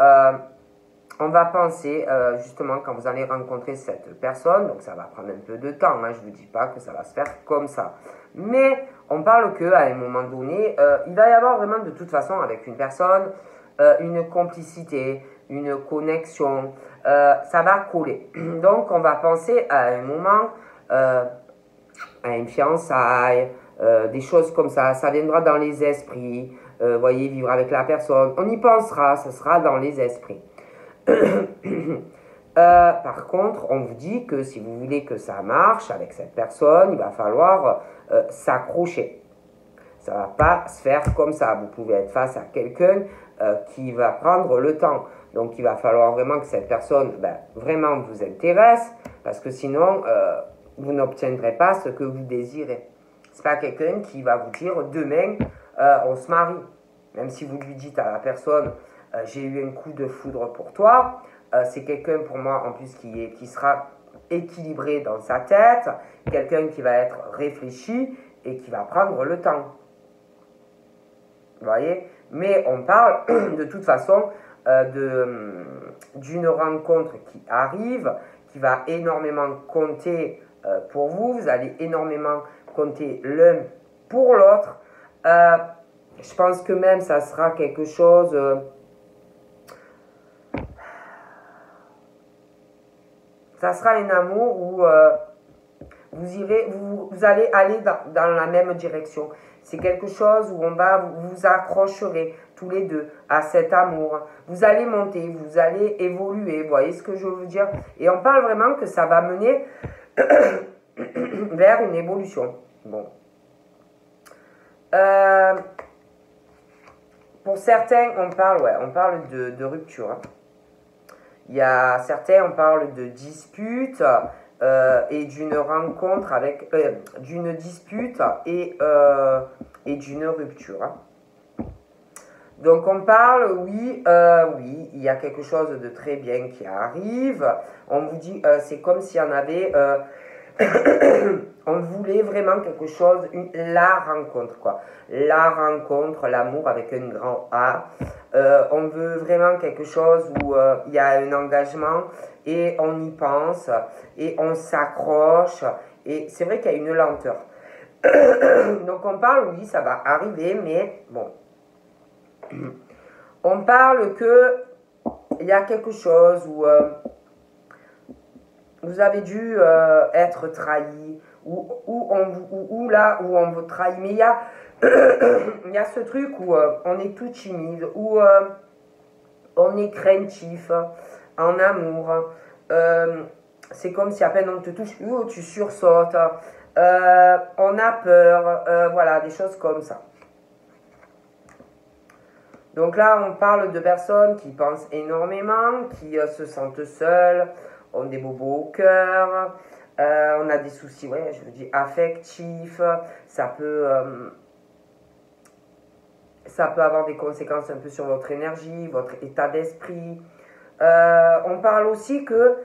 on va penser justement quand vous allez rencontrer cette personne, donc ça va prendre un peu de temps, hein, je ne vous dis pas que ça va se faire comme ça. Mais on parle qu'à un moment donné, il va y avoir vraiment de toute façon avec une personne une complicité, une connexion, ça va coller. Donc on va penser à un moment à une fiançaille, des choses comme ça viendra dans les esprits, voyez, vivre avec la personne, on y pensera, ça sera dans les esprits. Par contre, on vous dit que si vous voulez que ça marche avec cette personne, il va falloir s'accrocher. Ça ne va pas se faire comme ça. Vous pouvez être face à quelqu'un qui va prendre le temps. Donc, il va falloir vraiment que cette personne, vraiment vous intéresse, parce que sinon, vous n'obtiendrez pas ce que vous désirez. Ce n'est pas quelqu'un qui va vous dire, demain, on se marie. Même si vous lui dites à la personne, j'ai eu un coup de foudre pour toi, c'est quelqu'un pour moi, en plus, qui sera équilibré dans sa tête, quelqu'un qui va être réfléchi et qui va prendre le temps. Vous voyez? Mais on parle de toute façon d'une rencontre qui arrive, qui va énormément compter pour vous. Vous allez énormément compter l'un pour l'autre. Je pense que même ça sera quelque chose... ça sera un amour où vous allez aller dans la même direction. C'est quelque chose où vous accrocherez tous les deux à cet amour. Vous allez monter, vous allez évoluer. Vous voyez ce que je veux dire? Et on parle vraiment que ça va mener vers une évolution. Bon. Pour certains, on parle de rupture. Hein. Il y a certains, on parle de dispute et d'une rencontre avec... d'une dispute et d'une rupture. Hein. Donc on parle, oui, il y a quelque chose de très bien qui arrive. On vous dit, c'est comme s'il y en avait... on voulait vraiment quelque chose, la rencontre, quoi. La rencontre, l'amour avec un grand A. On veut vraiment quelque chose où il y a un engagement et on y pense et on s'accroche. Et c'est vrai qu'il y a une lenteur. Donc on parle, oui, ça va arriver, mais bon. On parle que il y a quelque chose où... vous avez dû être trahi, ou là où on vous trahit. Mais il y a, il y a ce truc où on est tout timide, où on est craintif en amour. C'est comme si à peine on te touche, tu sursautes. On a peur, voilà, des choses comme ça. Donc là, on parle de personnes qui pensent énormément, qui se sentent seules, ont des bobos au cœur, on a des soucis, ouais, je veux dire, affectifs, ça peut avoir des conséquences un peu sur votre énergie, votre état d'esprit. On parle aussi que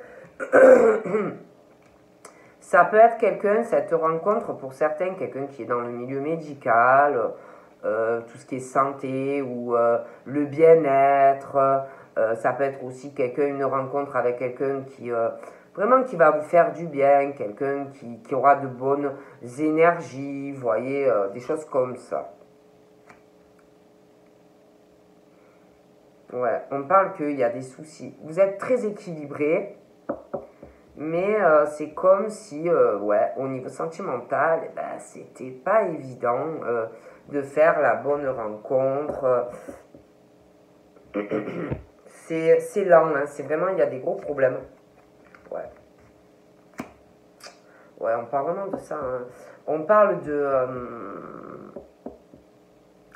ça peut être quelqu'un, cette rencontre, pour certains, quelqu'un qui est dans le milieu médical, tout ce qui est santé ou le bien-être. Ça peut être aussi une rencontre avec quelqu'un qui vraiment qui va vous faire du bien, quelqu'un qui aura de bonnes énergies, vous voyez, des choses comme ça. Ouais, on parle qu'il y a des soucis. Vous êtes très équilibré, mais c'est comme si, ouais, au niveau sentimental, c'était pas évident de faire la bonne rencontre. C'est lent, hein, c'est vraiment, il y a des gros problèmes. Ouais. Ouais, on parle vraiment de ça. Hein. On parle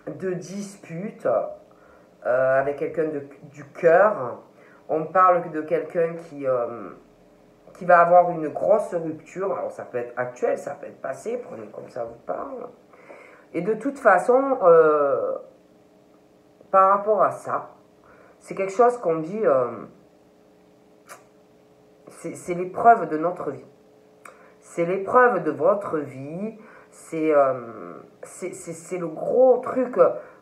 de dispute avec quelqu'un du cœur. On parle de quelqu'un qui va avoir une grosse rupture. Alors, ça peut être actuel, ça peut être passé, prenez comme ça vous parle. Et de toute façon, par rapport à ça, c'est quelque chose qu'on dit, c'est l'épreuve de notre vie. C'est l'épreuve de votre vie, c'est le gros truc,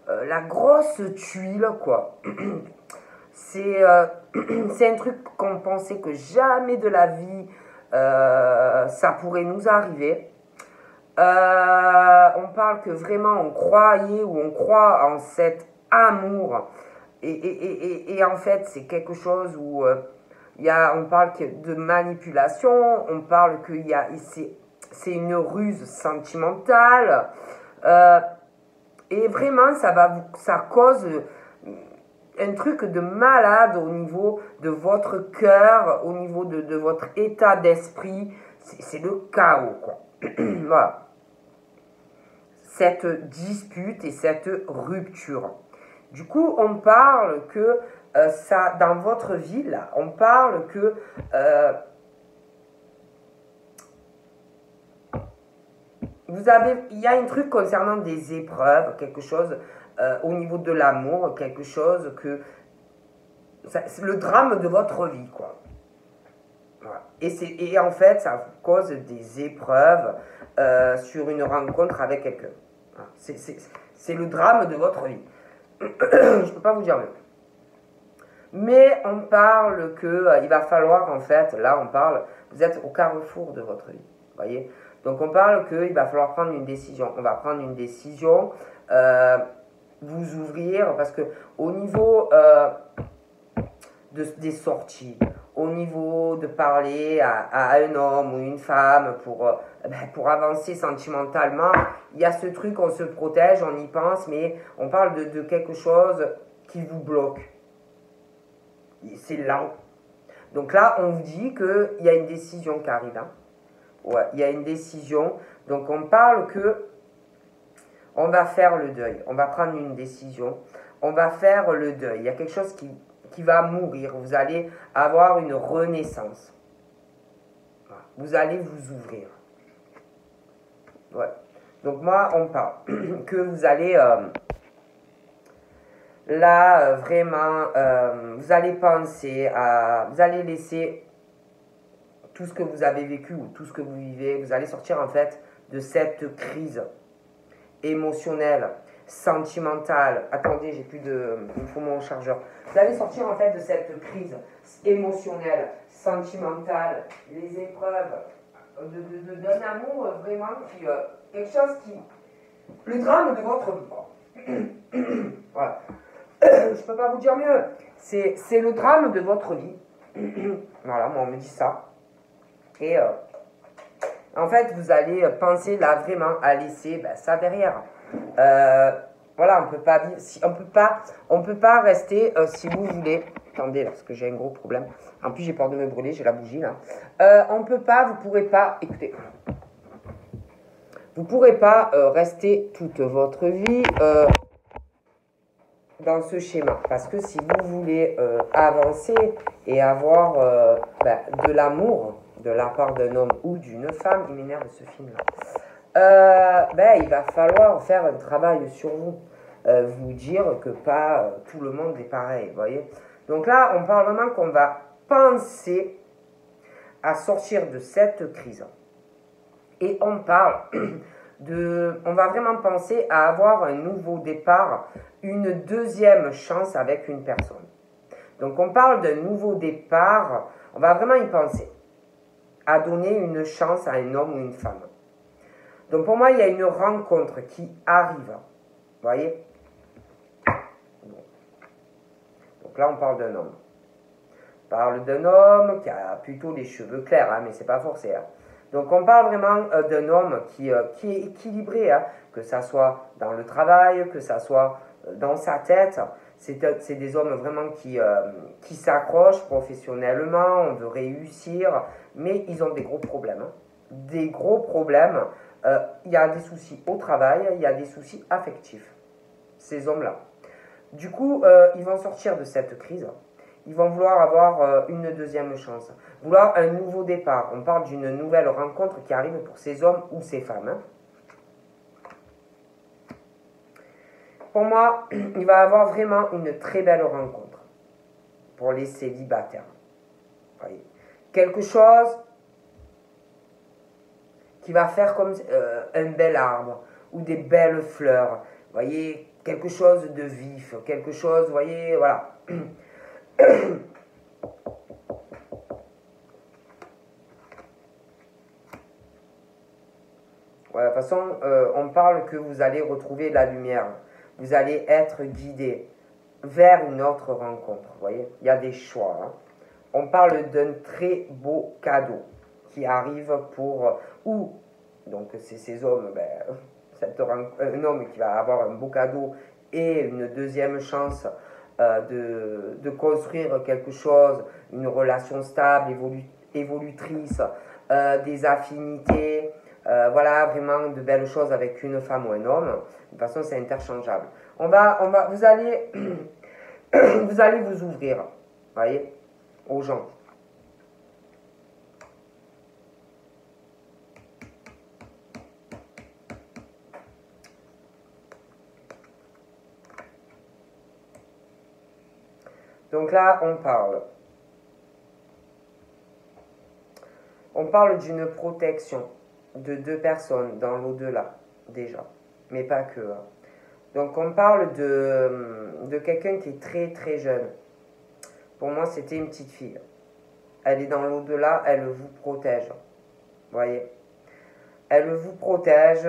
la grosse tuile, quoi. C'est un truc qu'on pensait que jamais de la vie, ça pourrait nous arriver. On parle que vraiment on croyait ou on croit en cet amour. Et en fait, c'est quelque chose où on parle de manipulation, on parle que c'est une ruse sentimentale. Et vraiment, ça cause un truc de malade au niveau de votre cœur, au niveau de votre état d'esprit. C'est le chaos, quoi. Voilà. cette dispute et cette rupture. Du coup, on parle que ça, dans votre vie, là, on parle que il y a un truc concernant des épreuves, quelque chose au niveau de l'amour, quelque chose que, c'est le drame de votre vie, quoi. Voilà. Et en fait, ça vous cause des épreuves sur une rencontre avec quelqu'un. Voilà. C'est le drame de votre vie. Je ne peux pas vous dire mieux. Mais on parle que il va falloir, en fait, là on parle, vous êtes au carrefour de votre vie. Vous voyez? Donc on parle qu'il va falloir prendre une décision. On va prendre une décision, vous ouvrir, parce que au niveau des sorties, au niveau de parler à un homme ou une femme pour avancer sentimentalement, il y a ce truc, on se protège, on y pense, mais on parle de quelque chose qui vous bloque. C'est lent. Donc là, on vous dit qu'il y a une décision qui arrive. Hein. Ouais, il y a une décision. Donc on parle que on va faire le deuil. On va prendre une décision. On va faire le deuil. Il y a quelque chose qui va mourir. Vous allez avoir une renaissance. Vous allez vous ouvrir. Ouais. Donc moi, on parle que vous allez... là, vraiment, vous allez penser à... Vous allez laisser tout ce que vous avez vécu ou tout ce que vous vivez. Vous allez sortir, en fait, de cette crise émotionnelle, sentimentale. Attendez, j'ai plus de... Il me faut mon chargeur. Vous allez sortir, en fait, de cette crise émotionnelle, sentimentale, les épreuves d'un amour vraiment qui... quelque chose qui... Le drame de votre vie. Voilà. Je ne peux pas vous dire mieux. C'est le drame de votre vie. Voilà, moi on me dit ça. Et en fait, vous allez penser là vraiment à laisser ça derrière. Voilà, on peut pas vivre, on peut pas rester si vous voulez. Attendez, parce que j'ai un gros problème. En plus, j'ai peur de me brûler, j'ai la bougie là. On peut pas, vous pourrez pas. Écoutez, vous pourrez pas rester toute votre vie. Dans ce schéma, parce que si vous voulez avancer et avoir de l'amour de la part d'un homme ou d'une femme, il m'énerve ce film-là, il va falloir faire un travail sur vous, vous dire que pas tout le monde est pareil, vous voyez. Donc là, on parle vraiment qu'on va penser à sortir de cette crise. Et on parle on va vraiment penser à avoir un nouveau départ, une deuxième chance avec une personne. Donc on parle d'un nouveau départ, on va vraiment y penser, à donner une chance à un homme ou une femme. Donc pour moi, il y a une rencontre qui arrive, vous voyez. Donc là, on parle d'un homme. On parle d'un homme qui a plutôt les cheveux clairs, hein, mais c'est pas forcé. Hein. Donc on parle vraiment d'un homme qui est équilibré, hein, que ça soit dans le travail, que ça soit dans sa tête. C'est des hommes vraiment qui s'accrochent professionnellement, on veut réussir, mais ils ont des gros problèmes. Hein. Des gros problèmes. Il y a des soucis au travail, il y a des soucis affectifs. Ces hommes-là. Du coup, ils vont sortir de cette crise. Ils vont vouloir avoir une deuxième chance, vouloir un nouveau départ. On parle d'une nouvelle rencontre qui arrive pour ces hommes ou ces femmes. Hein. Pour moi, il va y avoir vraiment une très belle rencontre pour les célibataires. Voyez. Quelque chose qui va faire comme un bel arbre ou des belles fleurs. Voyez, quelque chose de vif, quelque chose, voyez, voilà. Ouais, de toute façon, on parle que vous allez retrouver la lumière. Vous allez être guidé vers une autre rencontre. Vous voyez, il y a des choix. Hein. On parle d'un très beau cadeau qui arrive pour... donc c'est ces hommes, un homme qui va avoir un beau cadeau et une deuxième chance de construire quelque chose, une relation stable, évolutrice, des affinités, Voilà, vraiment de belles choses avec une femme ou un homme. De toute façon, c'est interchangeable. Vous allez, vous allez vous ouvrir, voyez, aux gens. Donc là, on parle. On parle d'une protection de deux personnes dans l'au-delà, déjà, mais pas que. Donc on parle de quelqu'un qui est très très jeune. Pour moi, c'était une petite fille. Elle est dans l'au-delà, elle vous protège. Vous voyez? Elle vous protège,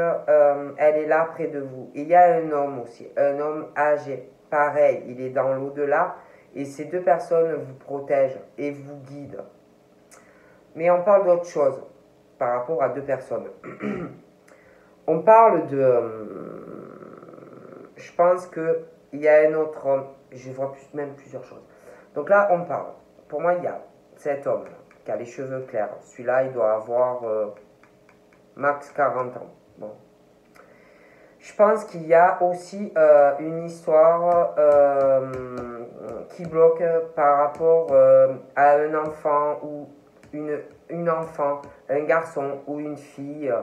elle est là près de vous. Il y a un homme aussi, un homme âgé. Pareil, il est dans l'au-delà et ces deux personnes vous protègent et vous guident. Mais on parle d'autre chose par rapport à deux personnes. On parle je pense qu'il y a un autre homme, je vois même plusieurs choses. Donc là, on parle. Pour moi, il y a cet homme qui a les cheveux clairs. Celui-là, il doit avoir max 40 ans. Bon. Je pense qu'il y a aussi une histoire qui bloque par rapport à un enfant ou une enfant, un garçon ou une fille.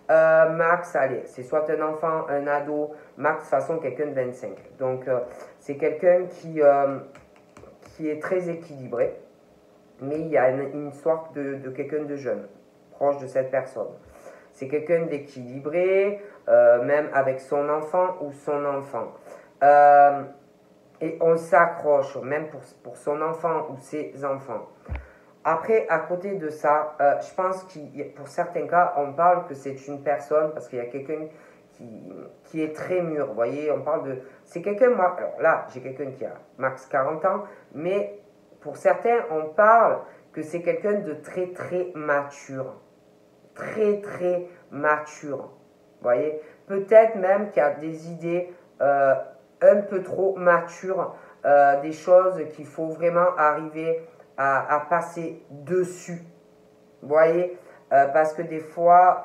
Max, allez, c'est soit un enfant, un ado, max, de toute façon, quelqu'un de 25. Donc, c'est quelqu'un qui est très équilibré, mais il y a une histoire de quelqu'un de jeune, proche de cette personne. C'est quelqu'un d'équilibré, même avec son enfant ou son enfant. Et on s'accroche, même pour son enfant ou ses enfants. Après, à côté de ça, je pense que pour certains cas, on parle que c'est une personne, parce qu'il y a quelqu'un qui est très mûr. Vous voyez, on parle de... C'est quelqu'un, moi, alors là, j'ai quelqu'un qui a max 40 ans, mais pour certains, on parle que c'est quelqu'un de très, très mature. Très, très mature. Vous voyez, peut-être même qu'il y a des idées un peu trop matures, des choses qu'il faut vraiment arriver à passer dessus. Vous voyez, parce que des fois,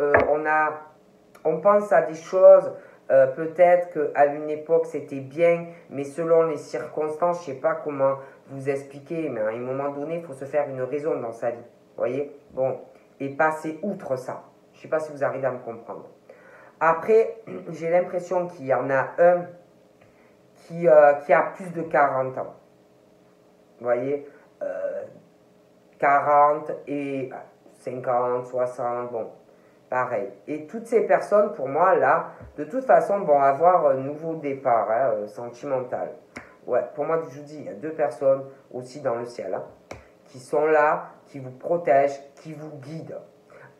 on pense à des choses, peut-être qu'à une époque c'était bien, mais selon les circonstances, je ne sais pas comment vous expliquer, mais à un moment donné, il faut se faire une raison dans sa vie. Vous voyez, bon, et passer outre ça. Je ne sais pas si vous arrivez à me comprendre. Après, j'ai l'impression qu'il y en a un qui a plus de 40 ans. Vous voyez, 40 et 50, 60, bon, pareil. Et toutes ces personnes, pour moi, là, de toute façon, vont avoir un nouveau départ sentimental. Ouais, pour moi, je vous dis, il y a deux personnes aussi dans le ciel qui sont là, qui vous protègent, qui vous guident.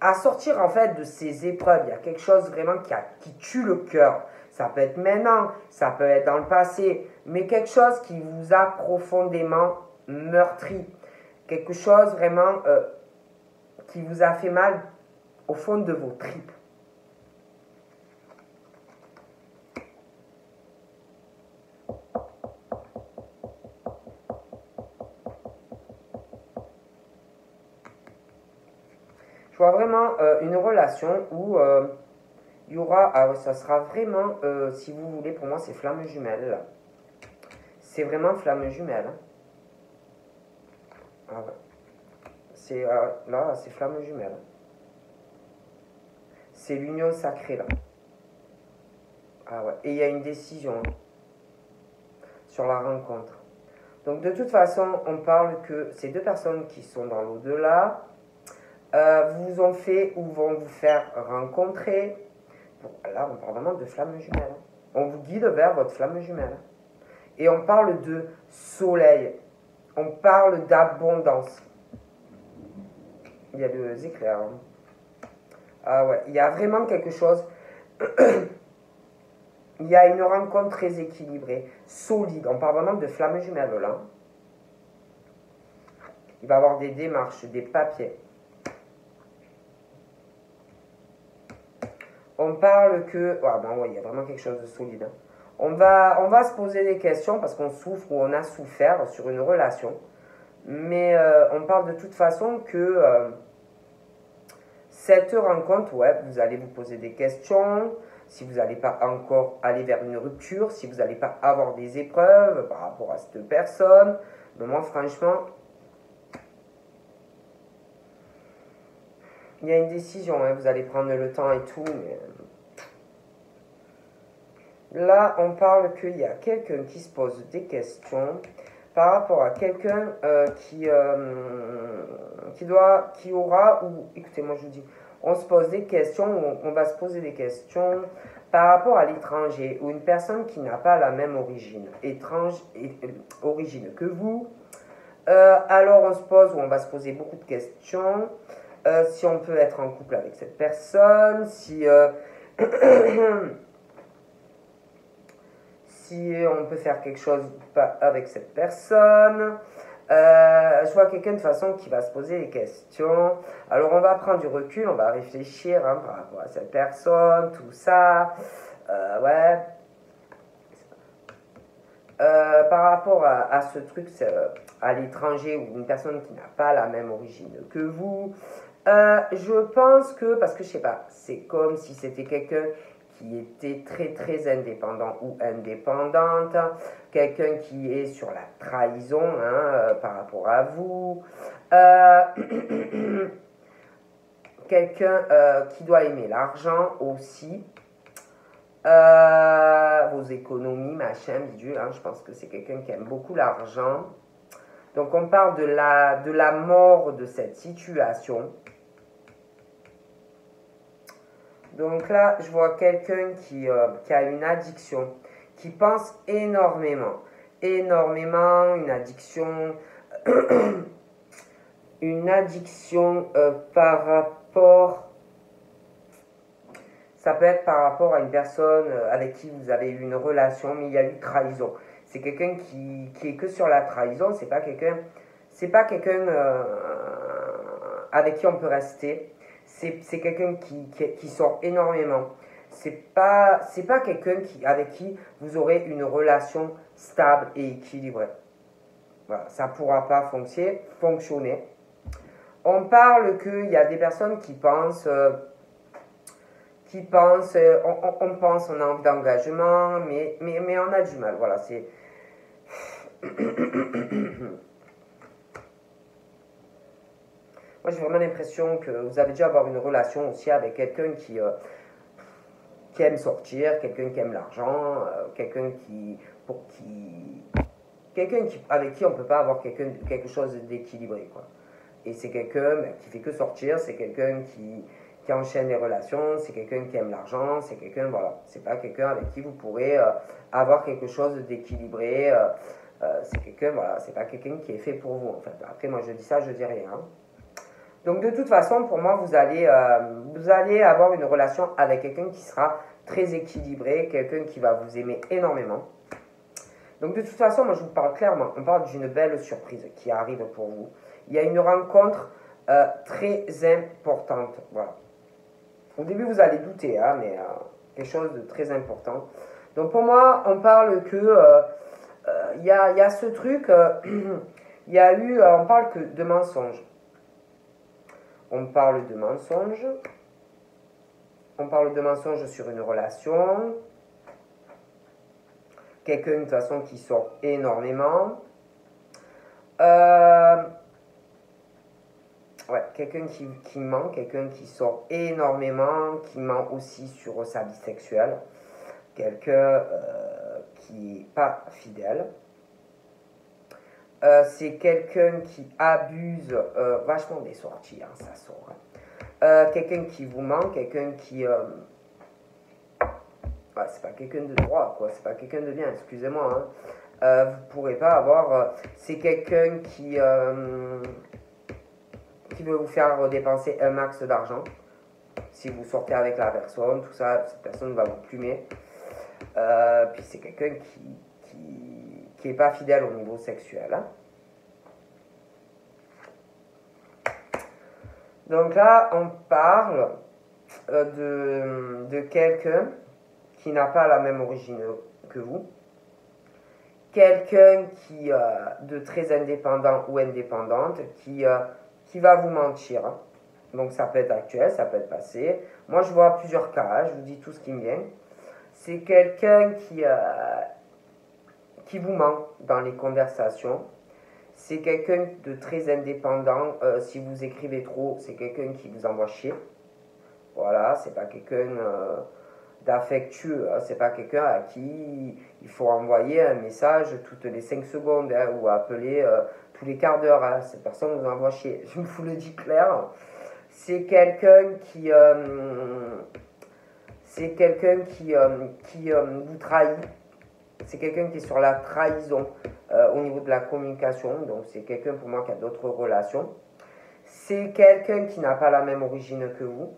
À sortir en fait de ces épreuves, il y a quelque chose vraiment qui tue le cœur. Ça peut être maintenant, ça peut être dans le passé, mais quelque chose qui vous a profondément meurtri. Quelque chose vraiment qui vous a fait mal au fond de vos tripes. Je vois vraiment une relation où il y aura, ça sera vraiment, si vous voulez, pour moi c'est flamme jumelle. C'est vraiment flamme jumelle. Ah ouais. C'est là, c'est flamme jumelle. C'est l'union sacrée là. Ah ouais. Et il y a une décision sur la rencontre. Donc de toute façon, on parle que ces deux personnes qui sont dans l'au-delà vous ont fait ou vont vous faire rencontrer. Bon, là, on parle vraiment de flamme jumelle. On vous guide vers votre flamme jumelle. Et on parle de soleil. On parle d'abondance. Il y a des éclairs. Ah ouais, il y a vraiment quelque chose. Il y a une rencontre très équilibrée, solide. On parle vraiment de flamme jumelle là. Il va y avoir des démarches, des papiers. On parle que... Ah bon, ouais, il y a vraiment quelque chose de solide. Hein. On va se poser des questions parce qu'on souffre ou on a souffert sur une relation. Mais on parle de toute façon que Cette rencontre, ouais, vous allez vous poser des questions, si vous n'allez pas encore aller vers une rupture, si vous n'allez pas avoir des épreuves par rapport à cette personne. Mais moi, franchement, il y a une décision, hein, vous allez prendre le temps et tout, mais... Là, on parle qu'il y a quelqu'un qui se pose des questions par rapport à quelqu'un qui aura, ou écoutez, moi je vous dis, on se pose des questions, on va se poser des questions par rapport à l'étranger ou une personne qui n'a pas la même origine que vous. Alors on se pose ou on va se poser beaucoup de questions. Si on peut être en couple avec cette personne, si si on peut faire quelque chose avec cette personne. Je vois quelqu'un de toute façon qui va se poser des questions. Alors on va prendre du recul, on va réfléchir hein, par rapport à cette personne, tout ça. Ouais. Par rapport à ce truc, à l'étranger ou une personne qui n'a pas la même origine que vous, je pense que, parce que je sais pas, c'est comme si c'était quelqu'un qui était très très indépendant ou indépendante, quelqu'un qui est sur la trahison hein, par rapport à vous, quelqu'un qui doit aimer l'argent aussi, vos économies, machin, bidule, hein, je pense que c'est quelqu'un qui aime beaucoup l'argent. Donc on parle de la mort de cette situation. Donc là, je vois quelqu'un qui a une addiction, qui pense énormément, une addiction, par rapport, ça peut être par rapport à une personne avec qui vous avez eu une relation, mais il y a eu trahison. C'est quelqu'un qui est que sur la trahison, c'est pas quelqu'un avec qui on peut rester. C'est quelqu'un qui sort énormément. C'est pas quelqu'un avec qui vous aurez une relation stable et équilibrée. Voilà, ça ne pourra pas fonctionner. On parle qu'il y a des personnes qui pensent, on pense, on a envie d'engagement, mais on a du mal. Voilà, c'est... Moi, j'ai vraiment l'impression que vous avez dû avoir une relation aussi avec quelqu'un qui aime sortir, quelqu'un qui aime l'argent, quelqu'un avec qui on ne peut pas avoir quelque chose d'équilibré, quoi. Et c'est quelqu'un qui fait que sortir, c'est quelqu'un qui enchaîne les relations, c'est quelqu'un qui aime l'argent, c'est quelqu'un, voilà, c'est pas quelqu'un avec qui vous pourrez avoir quelque chose d'équilibré, c'est quelqu'un, voilà, c'est pas quelqu'un qui est fait pour vous, en fait. Après, moi, je dis ça, je dis rien, hein. Donc, de toute façon, pour moi, vous allez avoir une relation avec quelqu'un qui sera très équilibré, quelqu'un qui va vous aimer énormément. Donc, de toute façon, moi, je vous parle clairement. On parle d'une belle surprise qui arrive pour vous. Il y a une rencontre très importante. Voilà. Au début, vous allez douter, hein, mais quelque chose de très important. Donc, pour moi, on parle que il y a ce truc, il y a eu, on parle que de mensonges. On parle de mensonges. On parle de mensonges sur une relation. Quelqu'un, de toute façon, qui sort énormément. Ouais, quelqu'un qui ment, quelqu'un qui sort énormément, qui ment aussi sur sa vie sexuelle. Quelqu'un qui n'est pas fidèle. C'est quelqu'un qui abuse vachement des sorties, hein, ça sort. Hein. Quelqu'un qui vous ment, quelqu'un qui... ouais, c'est pas quelqu'un de droit, quoi. C'est pas quelqu'un de bien, excusez-moi. Hein. Vous pourrez pas avoir... c'est quelqu'un qui veut vous faire dépenser un max d'argent. Si vous sortez avec la personne, tout ça, cette personne va vous plumer. Puis c'est quelqu'un qui est pas fidèle au niveau sexuel. Hein. Donc là, on parle de quelqu'un qui n'a pas la même origine que vous. Quelqu'un de très indépendant ou indépendante qui va vous mentir. Hein. Donc ça peut être actuel, ça peut être passé. Moi je vois plusieurs cas, je vous dis tout ce qui me vient. C'est quelqu'un qui vous ment dans les conversations. C'est quelqu'un de très indépendant. Si vous écrivez trop, c'est quelqu'un qui vous envoie chier. Voilà, c'est pas quelqu'un d'affectueux. Hein. C'est pas quelqu'un à qui il faut envoyer un message toutes les 5 secondes hein, ou appeler tous les quarts d'heure. Hein. Cette personne vous envoie chier. Je vous le dis clair. C'est quelqu'un qui vous trahit. C'est quelqu'un qui est sur la trahison au niveau de la communication. Donc c'est quelqu'un pour moi qui a d'autres relations. C'est quelqu'un qui n'a pas la même origine que vous.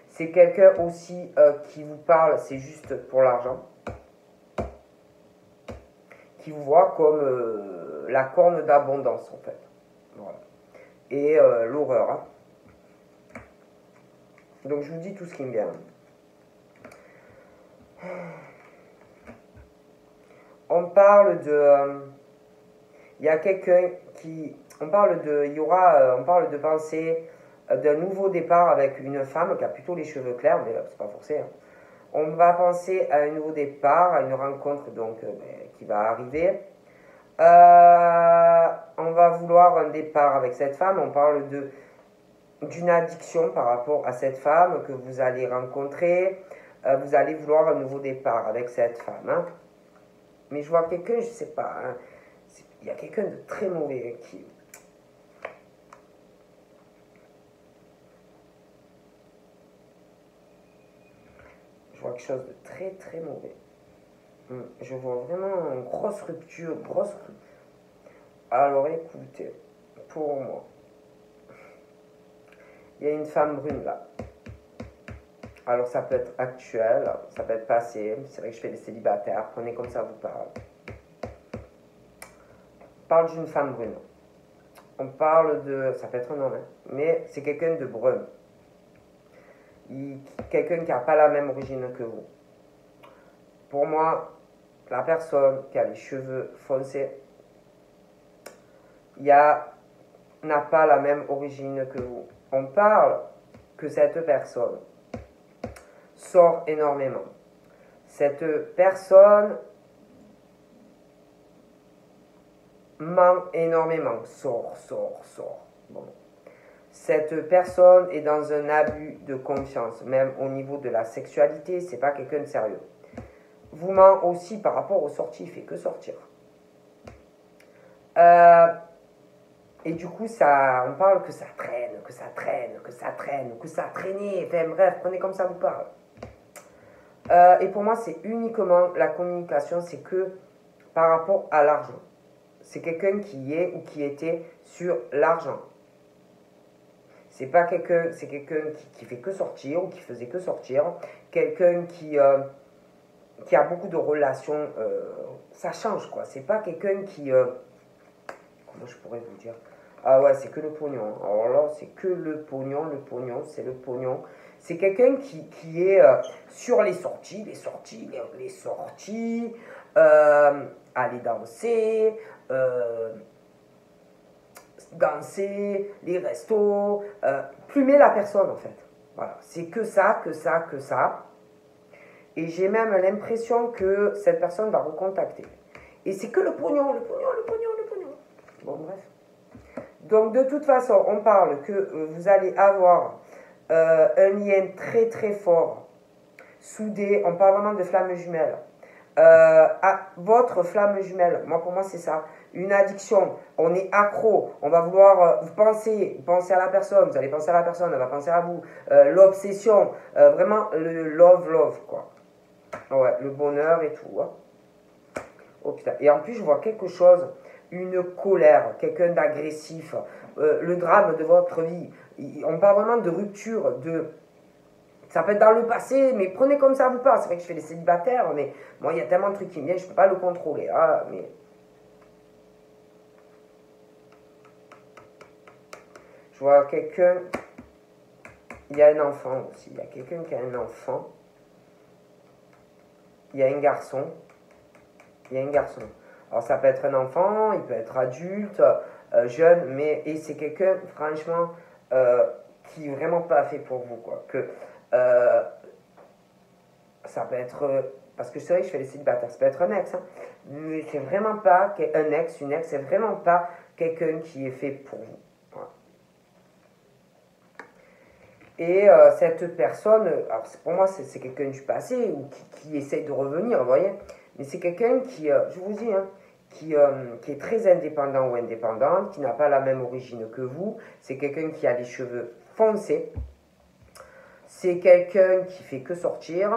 C'est quelqu'un aussi qui vous parle, c'est juste pour l'argent. Qui vous voit comme la corne d'abondance en fait. Voilà. Et l'horreur. Hein. Donc je vous dis tout ce qui me vient. On parle de... Il y a quelqu'un qui... On parle de penser d'un nouveau départ avec une femme qui a plutôt les cheveux clairs, mais c'est pas forcé. Hein. On va penser à un nouveau départ, à une rencontre donc, qui va arriver. On va vouloir un départ avec cette femme. On parle d'une addiction par rapport à cette femme que vous allez rencontrer. Vous allez vouloir un nouveau départ avec cette femme. Hein. Mais je vois quelqu'un, je sais pas, hein, il y a quelqu'un de très mauvais qui... Je vois quelque chose de très très mauvais. Je vois vraiment une grosse rupture, Alors écoutez, pour moi, il y a une femme brune là. Alors ça peut être actuel, ça peut être passé. C'est vrai que je fais des célibataires, prenez comme ça vous parle. On parle d'une femme brune. On parle de... Ça peut être un homme, hein, mais c'est quelqu'un de brun. Quelqu'un qui n'a pas la même origine que vous. Pour moi, la personne qui a les cheveux foncés n'a pas la même origine que vous. On parle que cette personne sort énormément. Cette personne ment énormément. Sort. Bon. Cette personne est dans un abus de confiance, même au niveau de la sexualité, c'est pas quelqu'un de sérieux. Vous ment aussi par rapport aux sorties, il fait que sortir. Et du coup, on parle que ça traîne, que ça traînait. Enfin bref, prenez comme ça vous parle. Et pour moi, c'est uniquement la communication, c'est que par rapport à l'argent. C'est quelqu'un qui est ou qui était sur l'argent. C'est pas quelqu'un, c'est quelqu'un qui fait que sortir ou qui faisait que sortir. Quelqu'un qui a beaucoup de relations. Ça change quoi. C'est pas quelqu'un qui... comment je pourrais vous dire? Ah ouais, c'est que le pognon. Alors là, c'est que le pognon, c'est le pognon. C'est quelqu'un qui est sur les sorties, aller danser, les restos, plumer la personne en fait. Voilà, c'est que ça. Et j'ai même l'impression que cette personne va recontacter. Et c'est que le pognon. Bon, bref. Donc, de toute façon, on parle que vous allez avoir un lien très très fort, soudé. On parle vraiment de flamme jumelle. Votre flamme jumelle, pour moi, c'est ça. Une addiction, on est accro, on va vouloir penser à la personne, vous allez penser à la personne, elle va penser à vous. L'obsession, vraiment le love, quoi. Ouais, le bonheur et tout. Hein. Oh putain. Et en plus, je vois quelque chose, une colère, quelqu'un d'agressif, le drame de votre vie. On parle vraiment de rupture, ça peut être dans le passé, mais prenez comme ça vous parle. C'est vrai que je fais des célibataires, mais moi, il y a tellement de trucs qui me viennent, je ne peux pas le contrôler. Hein, mais... Je vois quelqu'un, il y a un enfant aussi, il y a quelqu'un qui a un enfant, il y a un garçon. Alors ça peut être un enfant, il peut être adulte, jeune, et c'est quelqu'un, franchement, qui est vraiment pas fait pour vous, quoi. Que ça peut être, parce que c'est vrai que je fais les célibataires, ça peut être un ex, hein, mais c'est vraiment pas un ex, une ex, c'est vraiment pas quelqu'un qui est fait pour vous. Voilà. Et cette personne, alors pour moi c'est quelqu'un du passé ou qui essaie de revenir, vous voyez, mais c'est quelqu'un qui, je vous dis, hein, qui est très indépendant ou indépendante, qui n'a pas la même origine que vous, c'est quelqu'un qui a les cheveux foncés, c'est quelqu'un qui fait que sortir,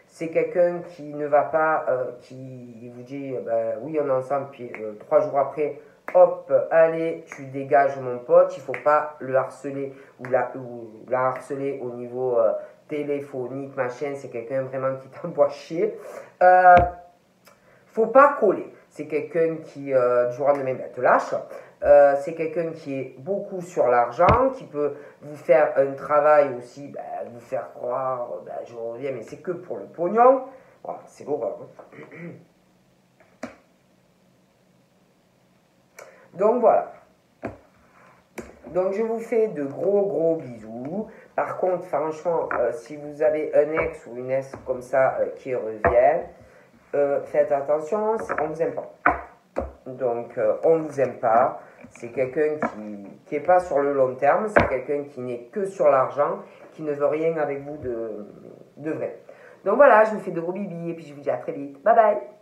c'est quelqu'un qui ne va pas, qui vous dit, ben, oui on est ensemble, puis 3 jours après, hop, allez, tu dégages mon pote, il ne faut pas le harceler ou la harceler au niveau téléphonique, machin, c'est quelqu'un vraiment qui t'envoie chier. Faut pas coller. C'est quelqu'un qui, du jour au lendemain, ben, te lâche. C'est quelqu'un qui est beaucoup sur l'argent, qui peut vous faire un travail aussi, ben, vous faire croire, ben, je reviens, mais c'est que pour le pognon. Voilà, c'est l'horreur. Donc voilà. Donc je vous fais de gros bisous. Par contre, franchement, si vous avez un ex ou une ex comme ça qui revient, faites attention, on ne vous aime pas. Donc on ne vous aime pas. C'est quelqu'un qui n'est pas sur le long terme, c'est quelqu'un qui n'est que sur l'argent, qui ne veut rien avec vous de vrai. Donc voilà, je vous fais de gros bibis et puis je vous dis à très vite. Bye bye.